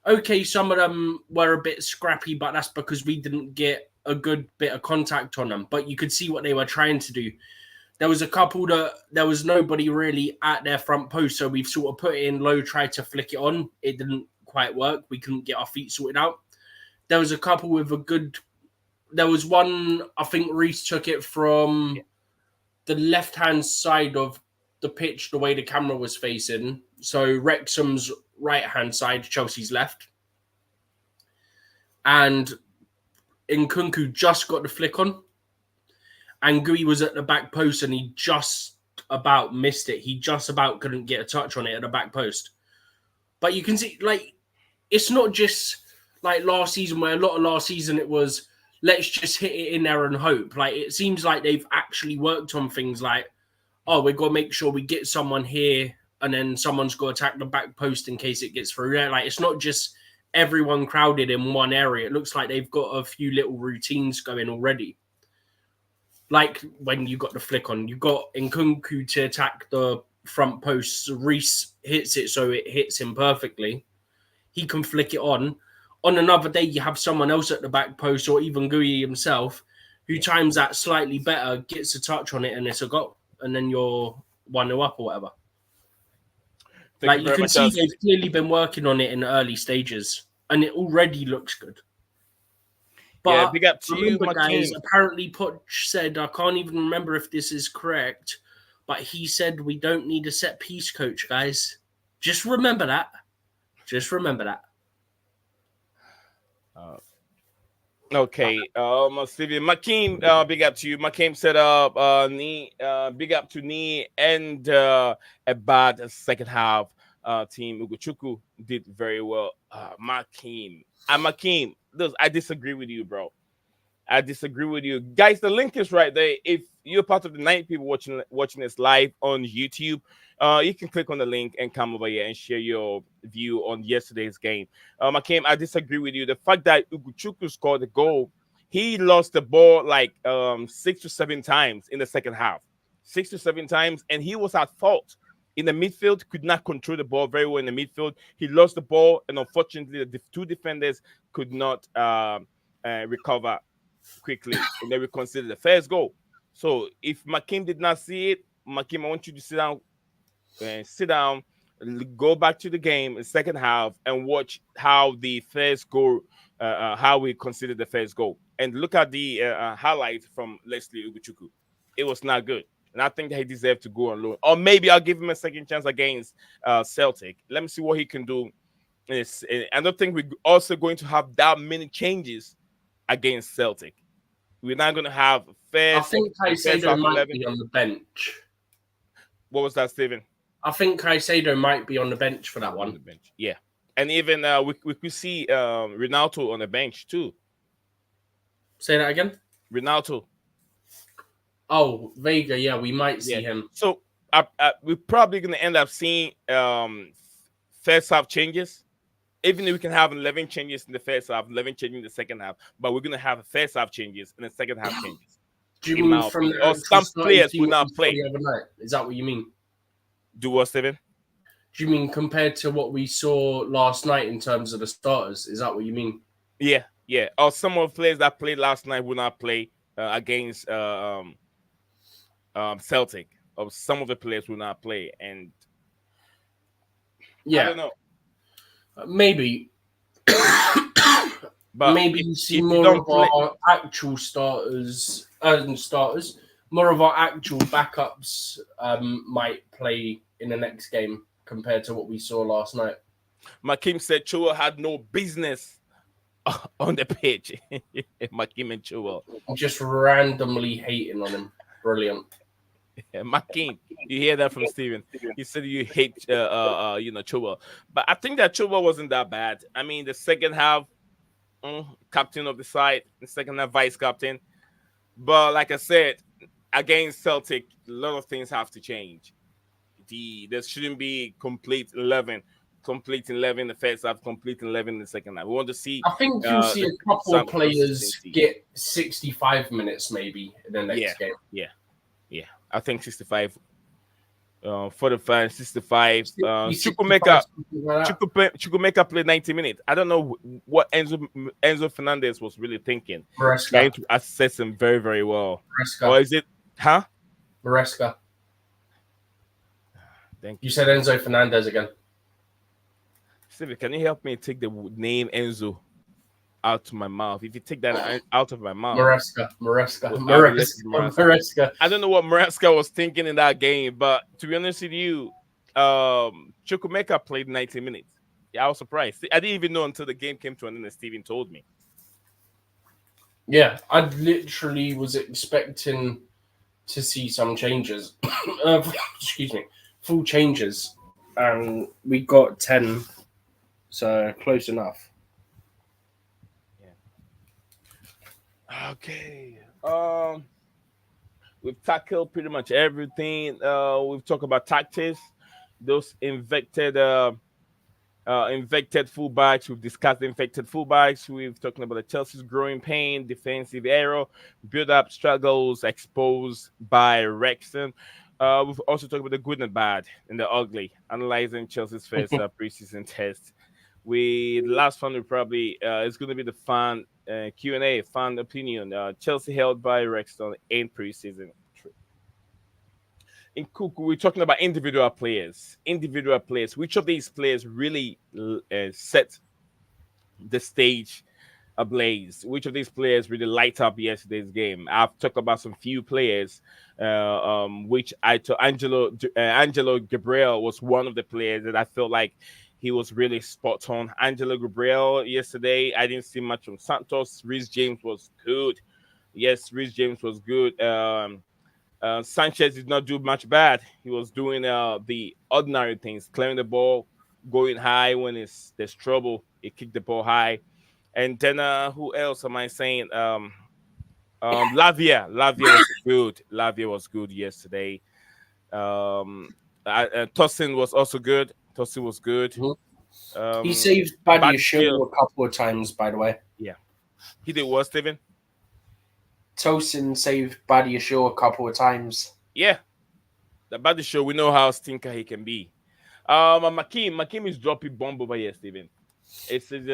Okay, some of them were a bit scrappy, but that's because we didn't get a good bit of contact on them, but you could see what they were trying to do. There was a couple that there was nobody really at their front post, so we've sort of put it in low, tried to flick it on. It didn't quite work. We couldn't get our feet sorted out. There was a couple with a good... There was one, I think Reece took it from the left-hand side of the pitch, the way the camera was facing. So Wrexham's right-hand side, Chelsea's left. And Nkunku just got the flick on, and Gui was at the back post, and he just about missed it. He just about couldn't get a touch on it at the back post. But you can see, like, it's not just like last season, where a lot of last season it was, let's just hit it in there and hope. Like, it seems like they've actually worked on things like, oh, we've got to make sure we get someone here, and then someone's got to attack the back post in case it gets through there. Like, it's not just everyone crowded in one area. It looks like they've got a few little routines going already. Like when you got the flick on, you got Nkunku to attack the front post. Reece hits it so it hits him perfectly. He can flick it on. On another day, you have someone else at the back post, or even Gui himself, who times that slightly better, gets a touch on it, and it's a goal. And then you're 1-0 up or whatever. Like, you can see they've clearly been working on it in the early stages, and it already looks good. But yeah, big up to remember, you, guys, apparently Poch said, I can't even remember if this is correct, but he said we don't need a set piece coach, guys. Just remember that. Just remember that. Okay, Steven Makeem, big up to you. Makeem set up big up to knee and a bad second half. Team Ugochukwu did very well. Makeem, I disagree with you, bro. I disagree with you, guys. The link is right there. If you're part of the 9 people watching this live on YouTube, you can click on the link and come over here and share your view on yesterday's game. Makeem, I disagree with you. The fact that Ugochukwu scored the goal, he lost the ball like 6 to 7 times in the second half. 6 to 7 times, and he was at fault. in the midfield, could not control the ball very well in the midfield. He lost the ball, and unfortunately, the two defenders could not recover quickly, and then we considered the first goal. So if Makim did not see it, Makim, I want you to sit down, go back to the game in the second half, and watch how the first goal, how we considered the first goal, and look at the highlight from Leslie Ugochukwu. It was not good, and I think that he deserved to go on loan, or maybe I'll give him a second chance against Celtic. Let me see what he can do. I don't think we're also going to have that many changes against Celtic. We're not going to have first. I think Caicedo might be on the bench. What was that, Stephen? I think Caicedo might be on the bench for that one. On the bench, yeah. And even we could see Ronaldo on the bench too. Say that again? Ronaldo. Oh, Vega, yeah, we might see him. So we're probably going to end up seeing first half changes. Even if we can have 11 changes in the first half, 11 changes in the second half, but we're going to have first half changes and the second half changes. Do you mean from or some players will not play? Is that what you mean? Do what, Steven? Do you mean compared to what we saw last night in terms of the starters? Is that what you mean? Yeah. Or some of the players that played last night will not play against Celtic. Or some of the players will not play, and I don't know. Maybe. But maybe you see more of our actual starters. More of our actual backups might play in the next game compared to what we saw last night. Makim said Chua had no business on the pitch. Makim and Chua. Just randomly hating on him. Brilliant. Makim, you hear that from Steven. He said you hate Chua. But I think that Chua wasn't that bad. I mean, the second half, captain of the side, the second half vice captain. But like I said, against Celtic, a lot of things have to change. There shouldn't be complete 11 in the first half, complete 11 in the second half. We want to see. I think you'll see a couple of players get 65 minutes maybe in the next game. Yeah. I think 65. 45, 65. Chukwuemeka played 90 minutes. I don't know what Enzo Fernandez was really thinking. Maresca. Trying to assess him very, very well. Maresca. Or is it? Huh? Maresca. Thank you. You said Enzo Fernandez again. Stevie, can you help me take the name Enzo out of my mouth? If you take that out of my mouth. Maresca. I don't know what Maresca was thinking in that game, but to be honest with you, Chukwuemeka played 90 minutes. Yeah, I was surprised. I didn't even know until the game came to an end and Steven told me. Yeah, I literally was expecting to see some changes. Full changes. And we got 10, so close enough. Okay. We've tackled pretty much everything. We've talked about tactics, those infected fullbacks. We've discussed the infected fullbacks. We've talked about the Chelsea's growing pain, defensive error, build-up struggles exposed by Wrexham. We've also talked about the good and bad and the ugly, analyzing Chelsea's first preseason test. The last one will probably is going to be the fan Q&A, fan opinion. Chelsea held by Wrexham in preseason. In Nkunku, we're talking about individual players. Which of these players really set the stage ablaze? Which of these players really light up yesterday's game? I've talked about some few players, which I thought Angelo Gabriel was one of the players that I felt like he was really spot on. Angelo Gabriel yesterday, I didn't see much from Santos. Reece James was good. Yes, Reece James was good. Sanchez did not do much bad. He was doing the ordinary things, clearing the ball, going high when there's trouble. He kicked the ball high. And then who else am I saying? Lavia was good. Lavia was good yesterday. Tosin was also good. Tosin was good. Mm-hmm. He saved Badiashile a couple of times, by the way. Yeah. He did what, Steven? Tosin saved Badiashile a couple of times. Yeah. about the show, we know how stinker he can be. Makim is dropping bomb over here, Steven. It says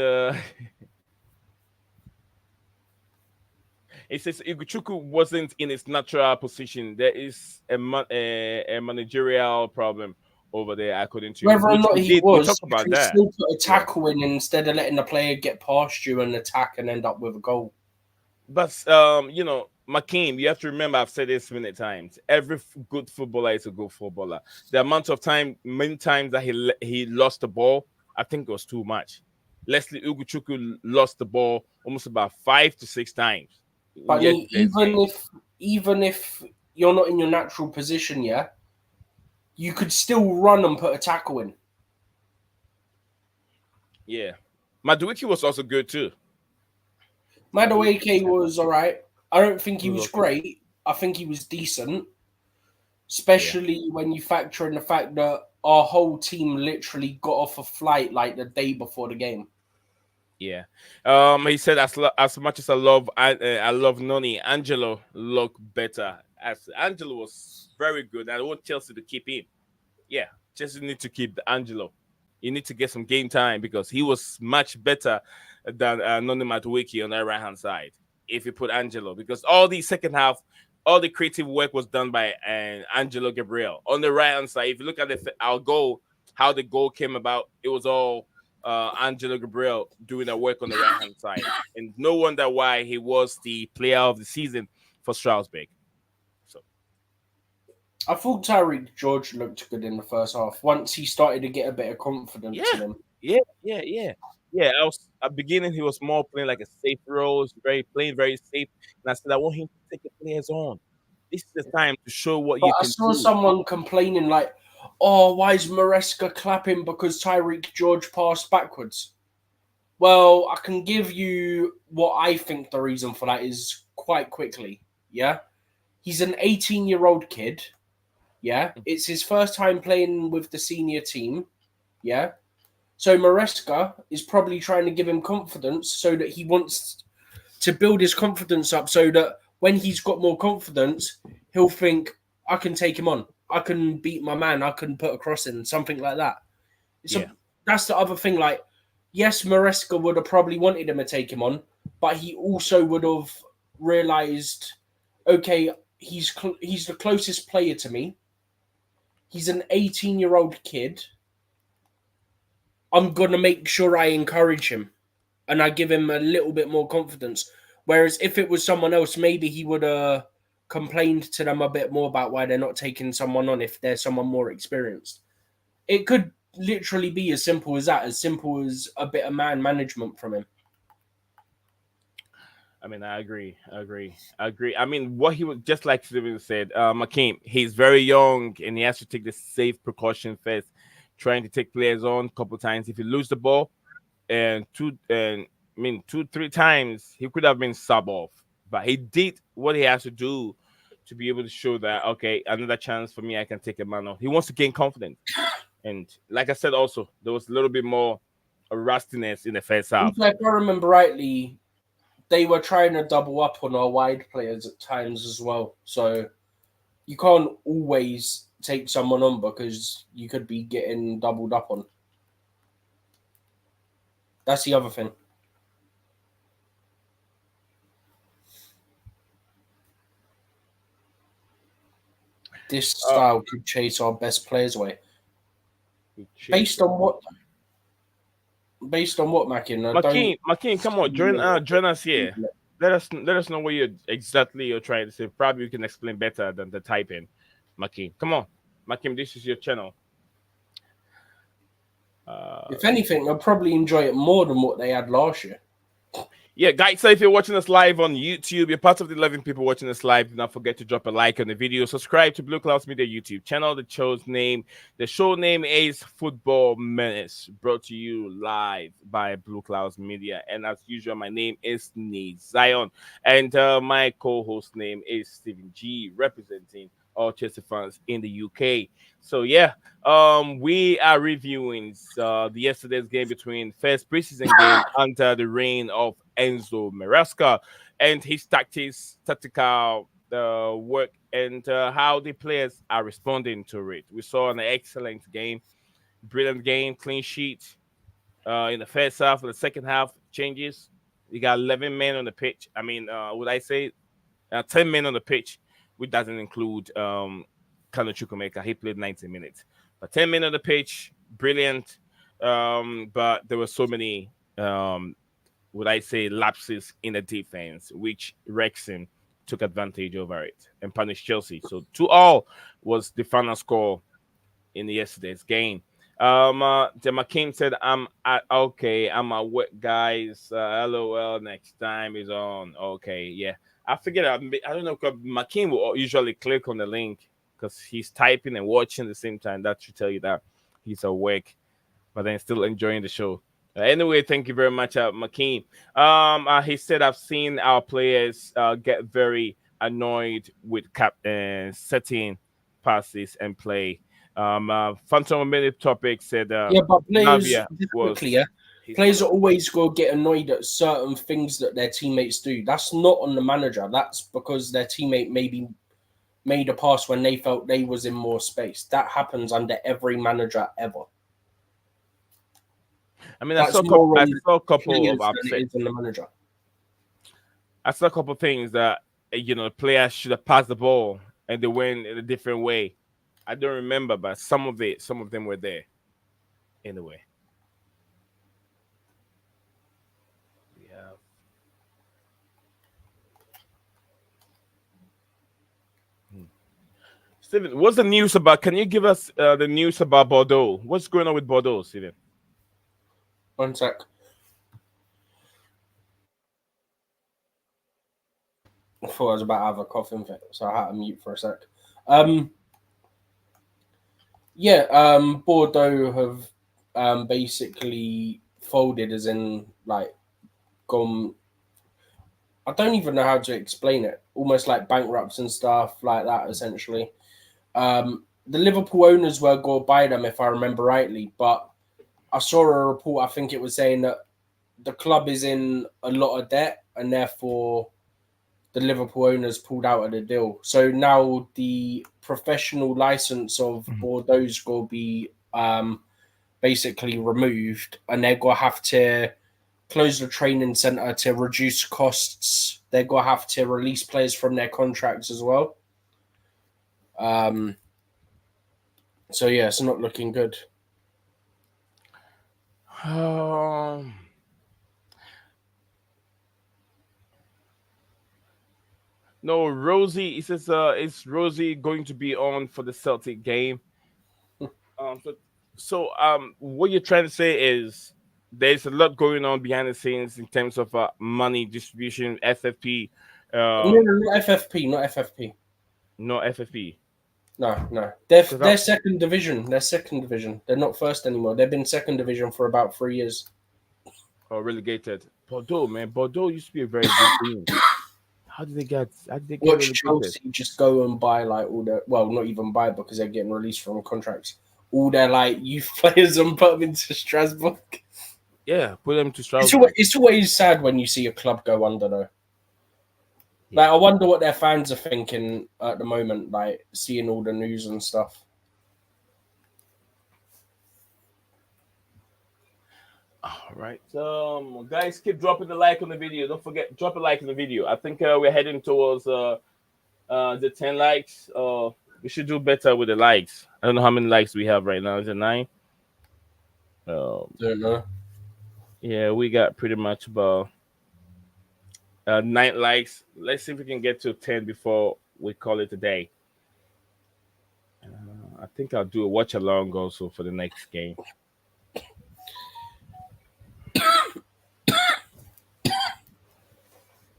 it says Ugochukwu wasn't in his natural position. There is a managerial problem over there, according to whether or not we talked about you can that. Still put a tackle in instead of letting the player get past you and attack and end up with a goal. But Makim, you have to remember, I've said this many times. Every good footballer is a good footballer. The amount of many times that he lost the ball, I think it was too much. Leslie Ugochukwu lost the ball almost about 5 to 6 times. But even if you're not in your natural position, you could still run and put a tackle in. Yeah, Madueke was also good too. Madueke was all right. I don't think he was great. I think he was decent, especially when you factor in the fact that our whole team literally got off a flight like the day before the game. Yeah. He said as much as I love Noni, Angelo looked better. As Angelo was very good. I want Chelsea to keep him. Yeah, Chelsea need to keep Angelo. You need to get some game time because he was much better than Noni Madueke on that right hand side. If you put Angelo, because all the second half, all the creative work was done by Angelo Gabriel on the right hand side. If you look at our goal, how the goal came about, it was all Angelo Gabriel doing the work on the right hand side, and no wonder why he was the player of the season for Strasbourg. So I thought Tyreek George looked good in the first half once he started to get a bit of confidence in him. Yeah. At beginning he was more playing like a safe role, playing very safe, and I said I want him to take the players on. This is the time to show what you can do. I saw someone complaining like, "Oh, why is Maresca clapping because Tyreek George passed backwards?" Well, I can give you what I think the reason for that is quite quickly. Yeah, he's an 18-year-old kid. Yeah, it's his first time playing with the senior team. Yeah, so Maresca is probably trying to give him confidence so that he wants to build his confidence up so that when he's got more confidence, he'll think, I can take him on. I can beat my man. I can put a cross in, something like that. So that's the other thing. Like, yes, Maresca would have probably wanted him to take him on, but he also would have realized, okay, he's the closest player to me. He's an 18-year-old kid. I'm going to make sure I encourage him and I give him a little bit more confidence. Whereas if it was someone else, maybe he would have complained to them a bit more about why they're not taking someone on if there's someone more experienced. It could literally be as simple as that, as simple as a bit of man management from him. I mean, I agree. I mean, what he was, just like Steven said, Makim, he's very young and he has to take the safe precaution first, trying to take players on a couple times. If he lose the ball, and 2-3 times, he could have been sub off, but he did what he has to do to be able to show that, okay, another chance for me, I can take a man off. He wants to gain confidence. And like I said, also, there was a little bit more rustiness in the first half. If I remember rightly, they were trying to double up on our wide players at times as well. So you can't always take someone on because you could be getting doubled up on. That's the other thing. This style could chase our best players away. Based on what, Makin? Makin, come on, join us here. Let us know what you're trying to say. Probably you can explain better than the typing. Makin, come on, Makin, this is your channel. If anything, they'll probably enjoy it more than what they had last year. Yeah, guys, so if you're watching us live on YouTube, you're part of the 11 people watching us live. Do not forget to drop a like on the video. Subscribe to Blueclouds Media YouTube channel. The show name is Football Menace, brought to you live by Blueclouds Media. And as usual, my name is Nate Zion. And my co-host name is Stephen G, representing all Chelsea fans in the UK. So yeah, we are reviewing the yesterday's game between first preseason game under the reign of Enzo Maresca and his tactical the work and how the players are responding to it. We saw an excellent game, brilliant game, clean sheet in the first half. The second half changes. You got 11 men on the pitch. I mean, would I say 10 men on the pitch, which doesn't include Kano Chukwumeka. He played 90 minutes. But 10 men on the pitch, brilliant. But there were so many, would I say, lapses in the defense, which Wrexham took advantage over it and punished Chelsea. So 2-2 was the final score in yesterday's game. The McCain said, I'm at work, guys. LOL, next time is on. Okay, yeah. I forget. I don't know. McCain will usually click on the link because he's typing and watching at the same time. That should tell you that he's awake, but then still enjoying the show. Anyway, thank you very much, McCain. He said, I've seen our players get very annoyed with setting passes and play. Phantom Minute Topic said, but players are always going to get annoyed at certain things that their teammates do. That's not on the manager. That's because their teammate maybe made a pass when they felt they was in more space. That happens under every manager ever. I mean, I saw a couple of upsets on the manager. I saw a couple of things that the players should have passed the ball and they went in a different way. I don't remember, but some of them were there. Anyway. Yeah. Steven, what's the news about? Can you give us the news about Bordeaux? What's going on with Bordeaux, Steven? One sec. I thought I was about to have a coughing fit, so I had to mute for a sec. Bordeaux have basically folded, as in like gone. I don't even know how to explain it. Almost like bankrupts and stuff like that, essentially. The Liverpool owners were going to buy them, if I remember rightly, but I saw a report, I think it was saying that the club is in a lot of debt and therefore the Liverpool owners pulled out of the deal. So now the professional license of Bordeaux will be basically removed and they're going to have to close the training centre to reduce costs. They're going to have to release players from their contracts as well. So, yeah, it's not looking good. No, Rosie. He says, "Is Rosie going to be on for the Celtic game?" What you're trying to say is there's a lot going on behind the scenes in terms of money distribution, FFP. No, not FFP, not FFP. No FFP. No. They're second division. They're second division. They're not first anymore. They've been second division for about 3 years. Oh, relegated. Bordeaux, man. Bordeaux used to be a very good team. How did they get Watch Chelsea just go and buy like all their, well, not even buy because they're getting released from contracts. All their like youth players and put them into Strasbourg. Yeah, put them to Strasbourg. It's always sad when you see a club go under though. Yeah. Like I wonder what their fans are thinking at the moment, like seeing all the news and stuff. All right, guys, keep dropping the like on the video. Don't forget, drop a like on the video. I think we're heading towards the 10 likes. We should do better with the likes. I don't know how many likes we have right now. Is it 9? Don't know. Yeah, we got pretty much about 9 likes. Let's see if we can get to 10 before we call it a day. I think I'll do a watch along also for the next game.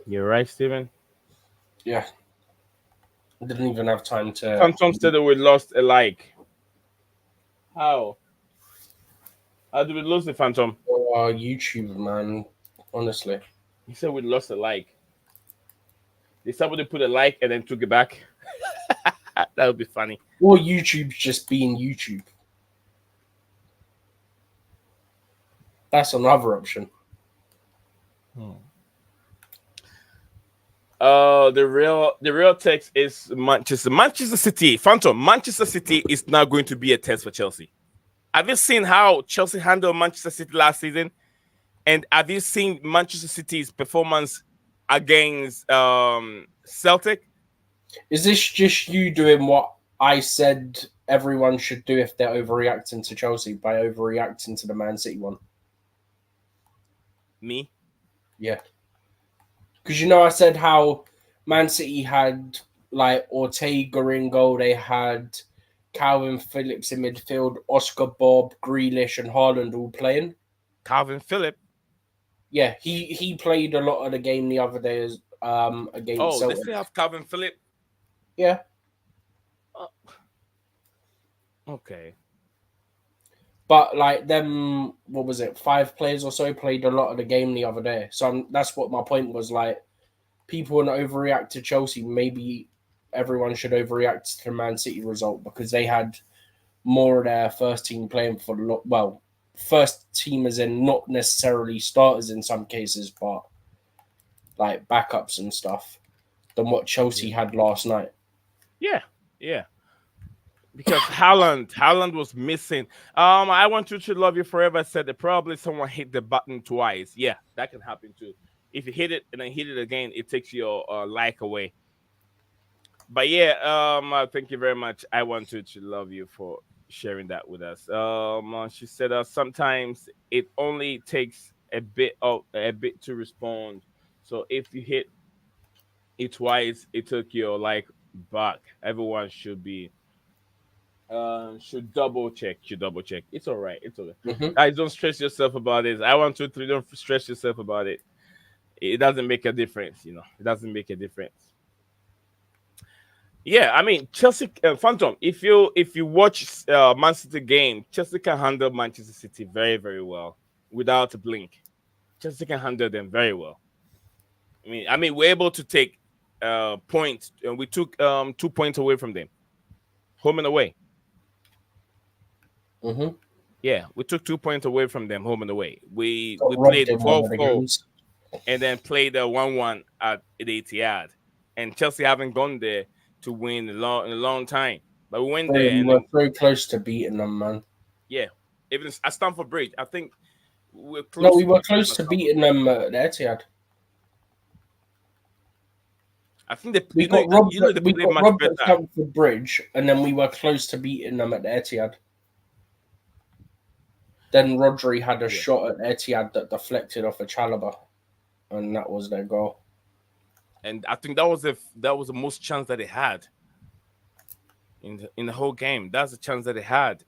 You're right, Steven? Yeah. I didn't even have time to... Phantom said that we lost a like. How? How did we lose the Phantom? Oh, YouTube, man. Honestly. He said we lost a like. Did somebody put a like and then took it back? That would be funny. Or YouTube's just being YouTube. That's another option. The real text is Manchester City. Phantom, Manchester City is now going to be a test for Chelsea. Have you seen how Chelsea handled Manchester City last season? And have you seen Manchester City's performance against Celtic? Is this just you doing what I said everyone should do if they're overreacting to Chelsea by overreacting to the Man City one? Me? Yeah. Because I said how Man City had like Ortega in goal, they had Calvin Phillips in midfield, Oscar Bob, Grealish, and Haaland all playing. Calvin Phillips? Yeah, he played a lot of the game the other day as against Celtic. They still have Calvin Phillips? Yeah. Okay. But like them, what was it? 5 players or so played a lot of the game the other day. So that's what my point was. Like, people want to overreact to Chelsea. Maybe everyone should overreact to the Man City result because they had more of their first team playing for first team as in not necessarily starters in some cases, but like backups and stuff than what Chelsea had last night. Yeah. Because Haaland was missing. I want you to love you forever. I said that probably someone hit the button twice. Yeah, that can happen too. If you hit it and then hit it again, it takes your like away. But yeah, thank you very much. I want you to love you for sharing that with us. She said sometimes it only takes a bit to respond. So if you hit it twice, it took your like back. Everyone should double check. It's all right. Mm-hmm. Guys, don't stress yourself about it. I want to don't stress yourself about it. It doesn't make a difference. It doesn't make a difference. Yeah, I mean Chelsea, Phantom. If you watch Man City game, Chelsea can handle Manchester City very very well without a blink. Chelsea can handle them very well. I mean we're able to take points, and we took 2 points away from them, home and away. Mm-hmm. Yeah, we took 2 points away from them, home and away. We played 12-4 and then played 1-1 at the Etihad, and Chelsea haven't gone there to win in a long time. But we went there and we were very close to beating them, man. Yeah, even at Stamford Bridge, I think we were close to beating them at the Etihad. I think we got robbed at Stamford Bridge, and then we were close to beating them at the Etihad. Then Rodri had a shot at Etihad that deflected off a Chalobah, and that was their goal. And I think that was the most chance that they had in the whole game. That's the chance that they had.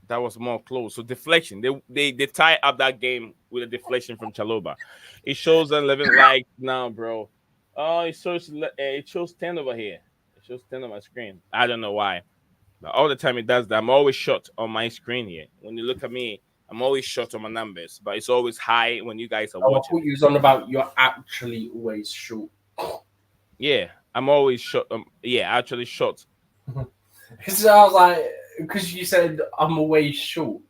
That was more close. So deflection. They tie up that game with a deflection from Chalobah. It shows 11 likes now, bro. Oh, it shows 10 over here. It shows 10 on my screen. I don't know why, but all the time it does that. I'm always short on my screen here. When you look at me, I'm always short on my numbers, but it's always high when you guys are watching. I thought you was on about you're actually always short. Yeah, I'm always short. Actually short. So I was like, because you said I'm always short.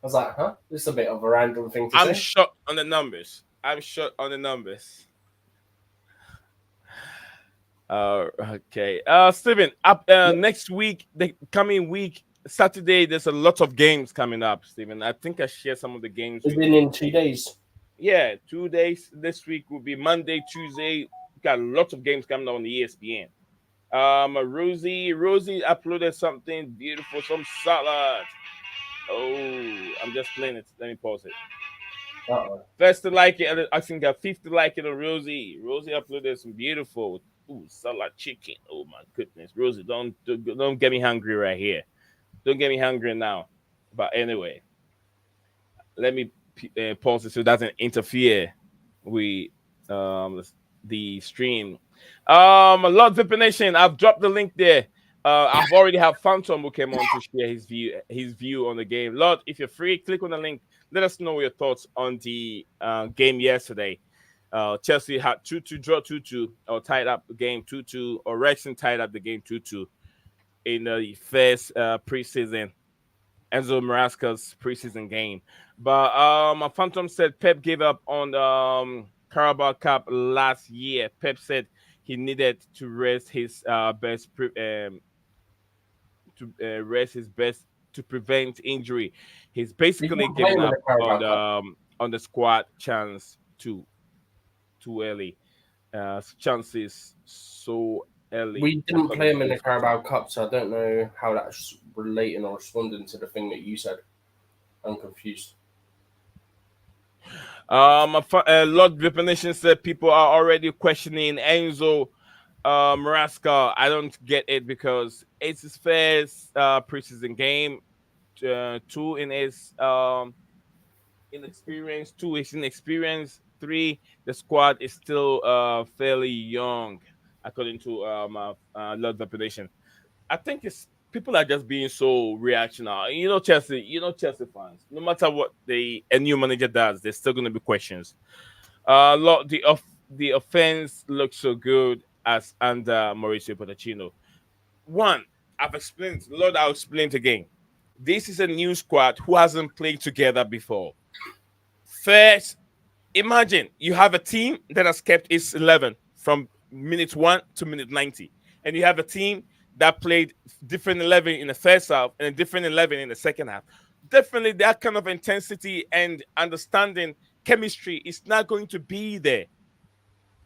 I was like, huh? This is a bit of a random thing to say. I'm short on the numbers. Okay. Steven, next week, the coming week, Saturday, there's a lot of games coming up, Steven. I think I share some of the games. It's been in 2 days. Yeah, 2 days. This week will be Monday, Tuesday. We got lots of games coming on the ESPN. Rosie uploaded something beautiful, some salad. Oh, I'm just playing it. Let me pause it. First to like it, I think got 50 like it on Rosie. Rosie uploaded some beautiful salad chicken. Oh my goodness, Rosie, don't get me hungry right here. Don't get me hungry now. But anyway, let me pause it so it doesn't interfere with the stream. Lord Vipper Nation, I've dropped the link there. I've already have Phantom who came on to share his view on the game. Lord, if you're free, click on the link. Let us know your thoughts on the game yesterday. Chelsea had 2-2 draw 2-2 or tied up the game 2-2, or Wrexham tied up the game 2-2 in the first preseason, Enzo Maresca's preseason game. But Phantom said Pep gave up on Carabao Cup last year. Pep said he needed to rest his best to prevent injury. He's basically giving up on the squad chance too early. Chances so early. We didn't play him in the Carabao Cup, so I don't know how that's relating or responding to the thing that you said. I'm confused. A lot of the nation said people are already questioning Enzo Maresca. I don't get it because it's his first preseason game. Two in his inexperience. Two is inexperience. Three, the squad is still fairly young, according to a lot of the nation. I think it's people are just being so reactionary. Chelsea fans. No matter what a new manager does, there's still going to be questions. Lot the offense looks so good as under Mauricio Pochettino. One, I've explained. Lord, I'll explain it again. This is a new squad who hasn't played together before. First, imagine you have a team that has kept its 11 from minute 1 to minute 90, and you have a team that played different 11 in the first half and a different 11 in the second half. Definitely, that kind of intensity and understanding chemistry is not going to be there.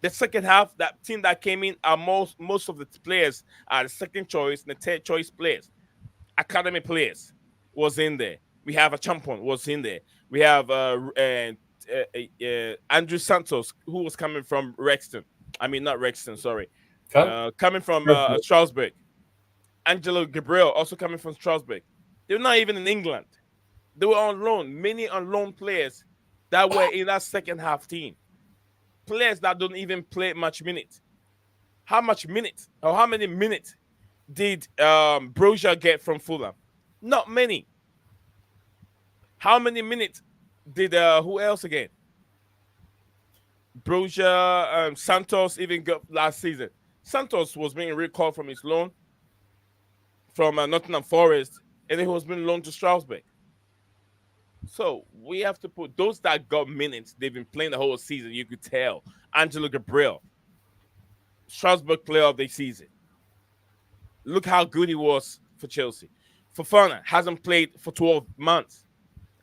The second half, that team that came in are most of the players are the second choice and the third choice players. Academy players was in there. We have a champion was in there. We have Andrew Santos, who was coming from Wrexham. I mean, not Wrexham, sorry. Coming from Strasbourg. Angelo Gabriel, also coming from Strasbourg. They were not even in England. They were on loan. Many on loan players that were in that second half team. Players that don't even play much minutes. How many minutes did Brozier get from Fulham? Not many. How many minutes did who else again? Brozier, Santos even got last season. Santos was being recalled from his loan from Nottingham Forest, and he was being loaned to Strasbourg. So we have to put those that got minutes. They've been playing the whole season. You could tell. Angelo Gabriel, Strasbourg player of the season. Look how good he was for Chelsea. Fofana hasn't played for 12 months.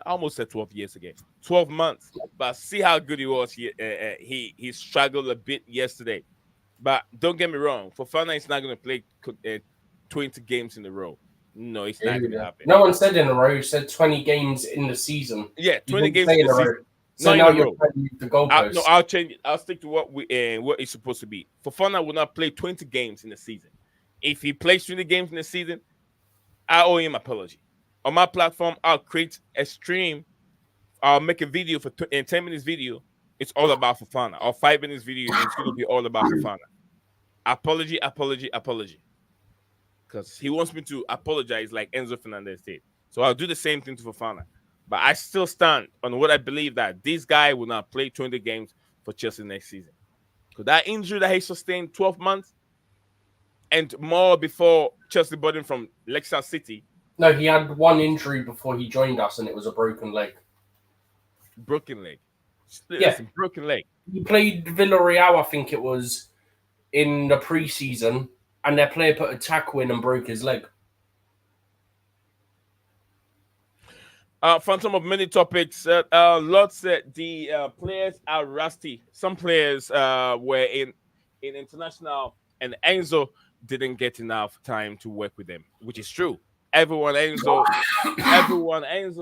I almost said 12 years again. 12 months. But see how good he was. He struggled a bit yesterday. But don't get me wrong. Fofana is not going to play 20 games in a row. No, it's not going to happen. No one said in a row. You said 20 games in the season. Yeah, 20 games in the season. So now you're trying to move the goalposts. I'll change it. I'll stick to what it's supposed to be. Fofana will not play 20 games in the season. If he plays 20 games in the season, I owe him an apology. On my platform, I'll create a stream. I'll make a video for 10 minutes video. It's all about Fofana. Or 5 minutes video. It's going to be all about Fofana. Apology. Because he wants me to apologize like Enzo Fernandez did. So I'll do the same thing to Fofana. But I still stand on what I believe that this guy will not play 20 games for Chelsea next season. Because that injury that he sustained 12 months and more before Chelsea bought him from Leicester City. No, he had one injury before he joined us, and it was a broken leg. Broken leg? Yeah. Broken leg. He played Villarreal, I think it was, in the preseason, and their player put a tackle in and broke his leg. Phantom of many topics. Lord said the players are rusty. Some players were in international, and Enzo didn't get enough time to work with them, which is true. Everyone Enzo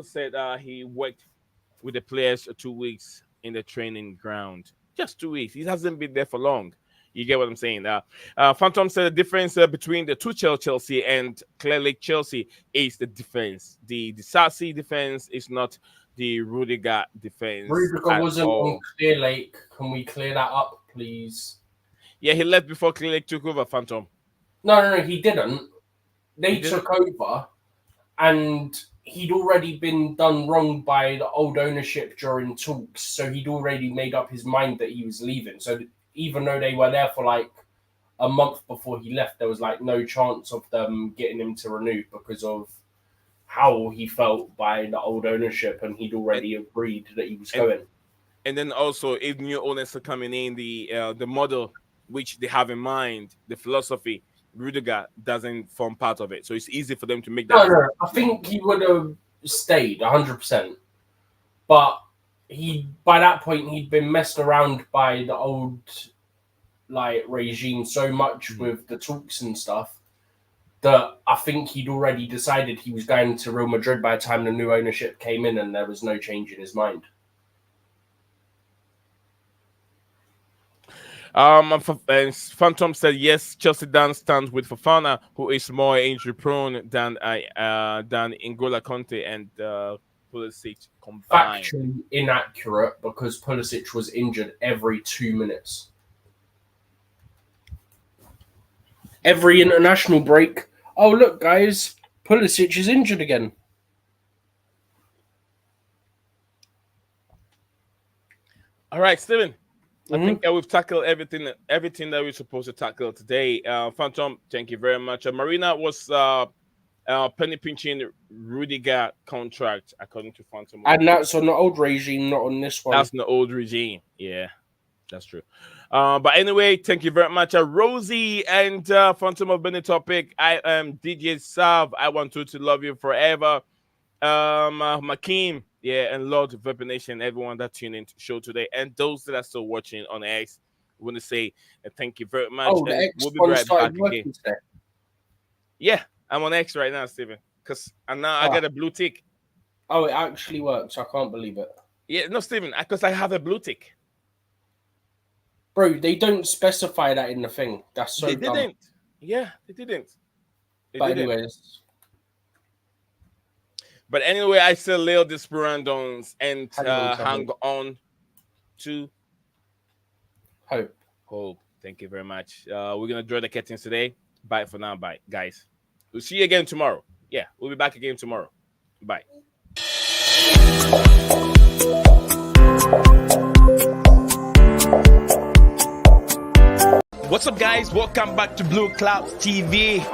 said he worked with the players 2 weeks in the training ground. Just 2 weeks. He hasn't been there for long. You get what I'm saying? Phantom said the difference between the Tuchel Chelsea and Clear Lake Chelsea is the defense. The Sarsi defense is not the Rudiger defense. Rudiger wasn't on Clear Lake. Can we clear that up, please? Yeah, he left before Clear Lake took over, Phantom. No, he didn't. They took over, and he'd already been done wrong by the old ownership during talks, so he'd already made up his mind that he was leaving. So even though they were there for like a month before he left, there was like no chance of them getting him to renew because of how he felt by the old ownership, and he'd already agreed that he was going. And then also, if new owners are coming in, the model which they have in mind, the philosophy, Rudiger doesn't form part of it. So it's easy for them to make that. No, I think he would have stayed 100%. But by that point, he'd been messed around by the old regime so much with the talks and stuff that I think he'd already decided he was going to Real Madrid by the time the new ownership came in, and there was no change in his mind. Phantom said yes. Chelsea Dan stands with Fofana, who is more injury prone than N'Golo Conte and Pulisic combined. Factually inaccurate because Pulisic was injured every 2 minutes. Every international break. Oh look, guys, Pulisic is injured again. All right, Steven. I think we've tackled everything that we're supposed to tackle today. Phantom, thank you very much. Marina was penny pinching Rudiger contract, according to Phantom. And that's on the old regime, not on this one. That's the old regime. Yeah, that's true. But anyway, thank you very much. Rosie and Phantom have been the topic. I am DJ Sav. I want to love you forever. Makeem, yeah, and Lord Vapor Nation, everyone that tuned in to the show today, and those that are still watching on X, we want to say thank you very much. Oh, the X we'll be right back again. Today. Yeah, I'm on X right now, Steven, because I got a blue tick. Oh, it actually works. I can't believe it. Yeah, no, Steven, because I have a blue tick. Bro, they don't specify that in the thing. That's so dumb. Didn't. Yeah, they didn't. Anyways. But anyway, I still Leo Desperandons and hang on to hope. Thank you very much. We're going to draw the curtains today. Bye for now. Bye, guys. We'll see you again tomorrow. Yeah, we'll be back again tomorrow. Bye. What's up, guys? Welcome back to Blueclouds TV.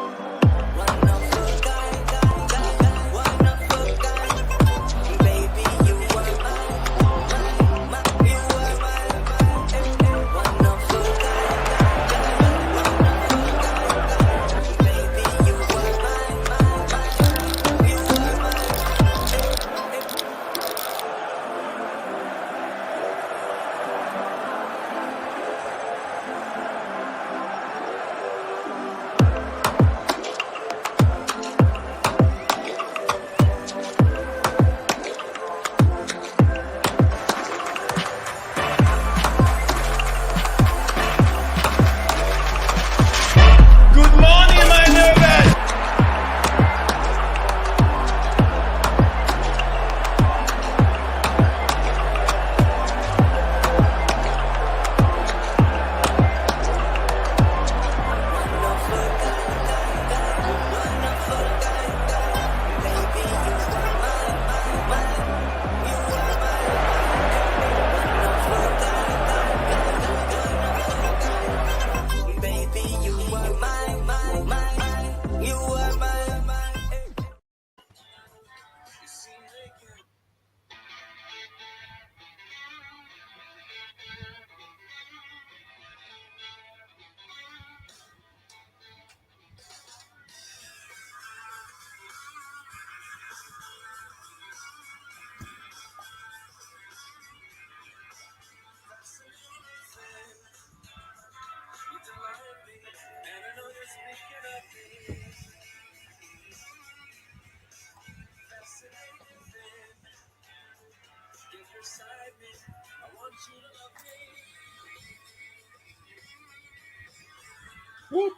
Whoop.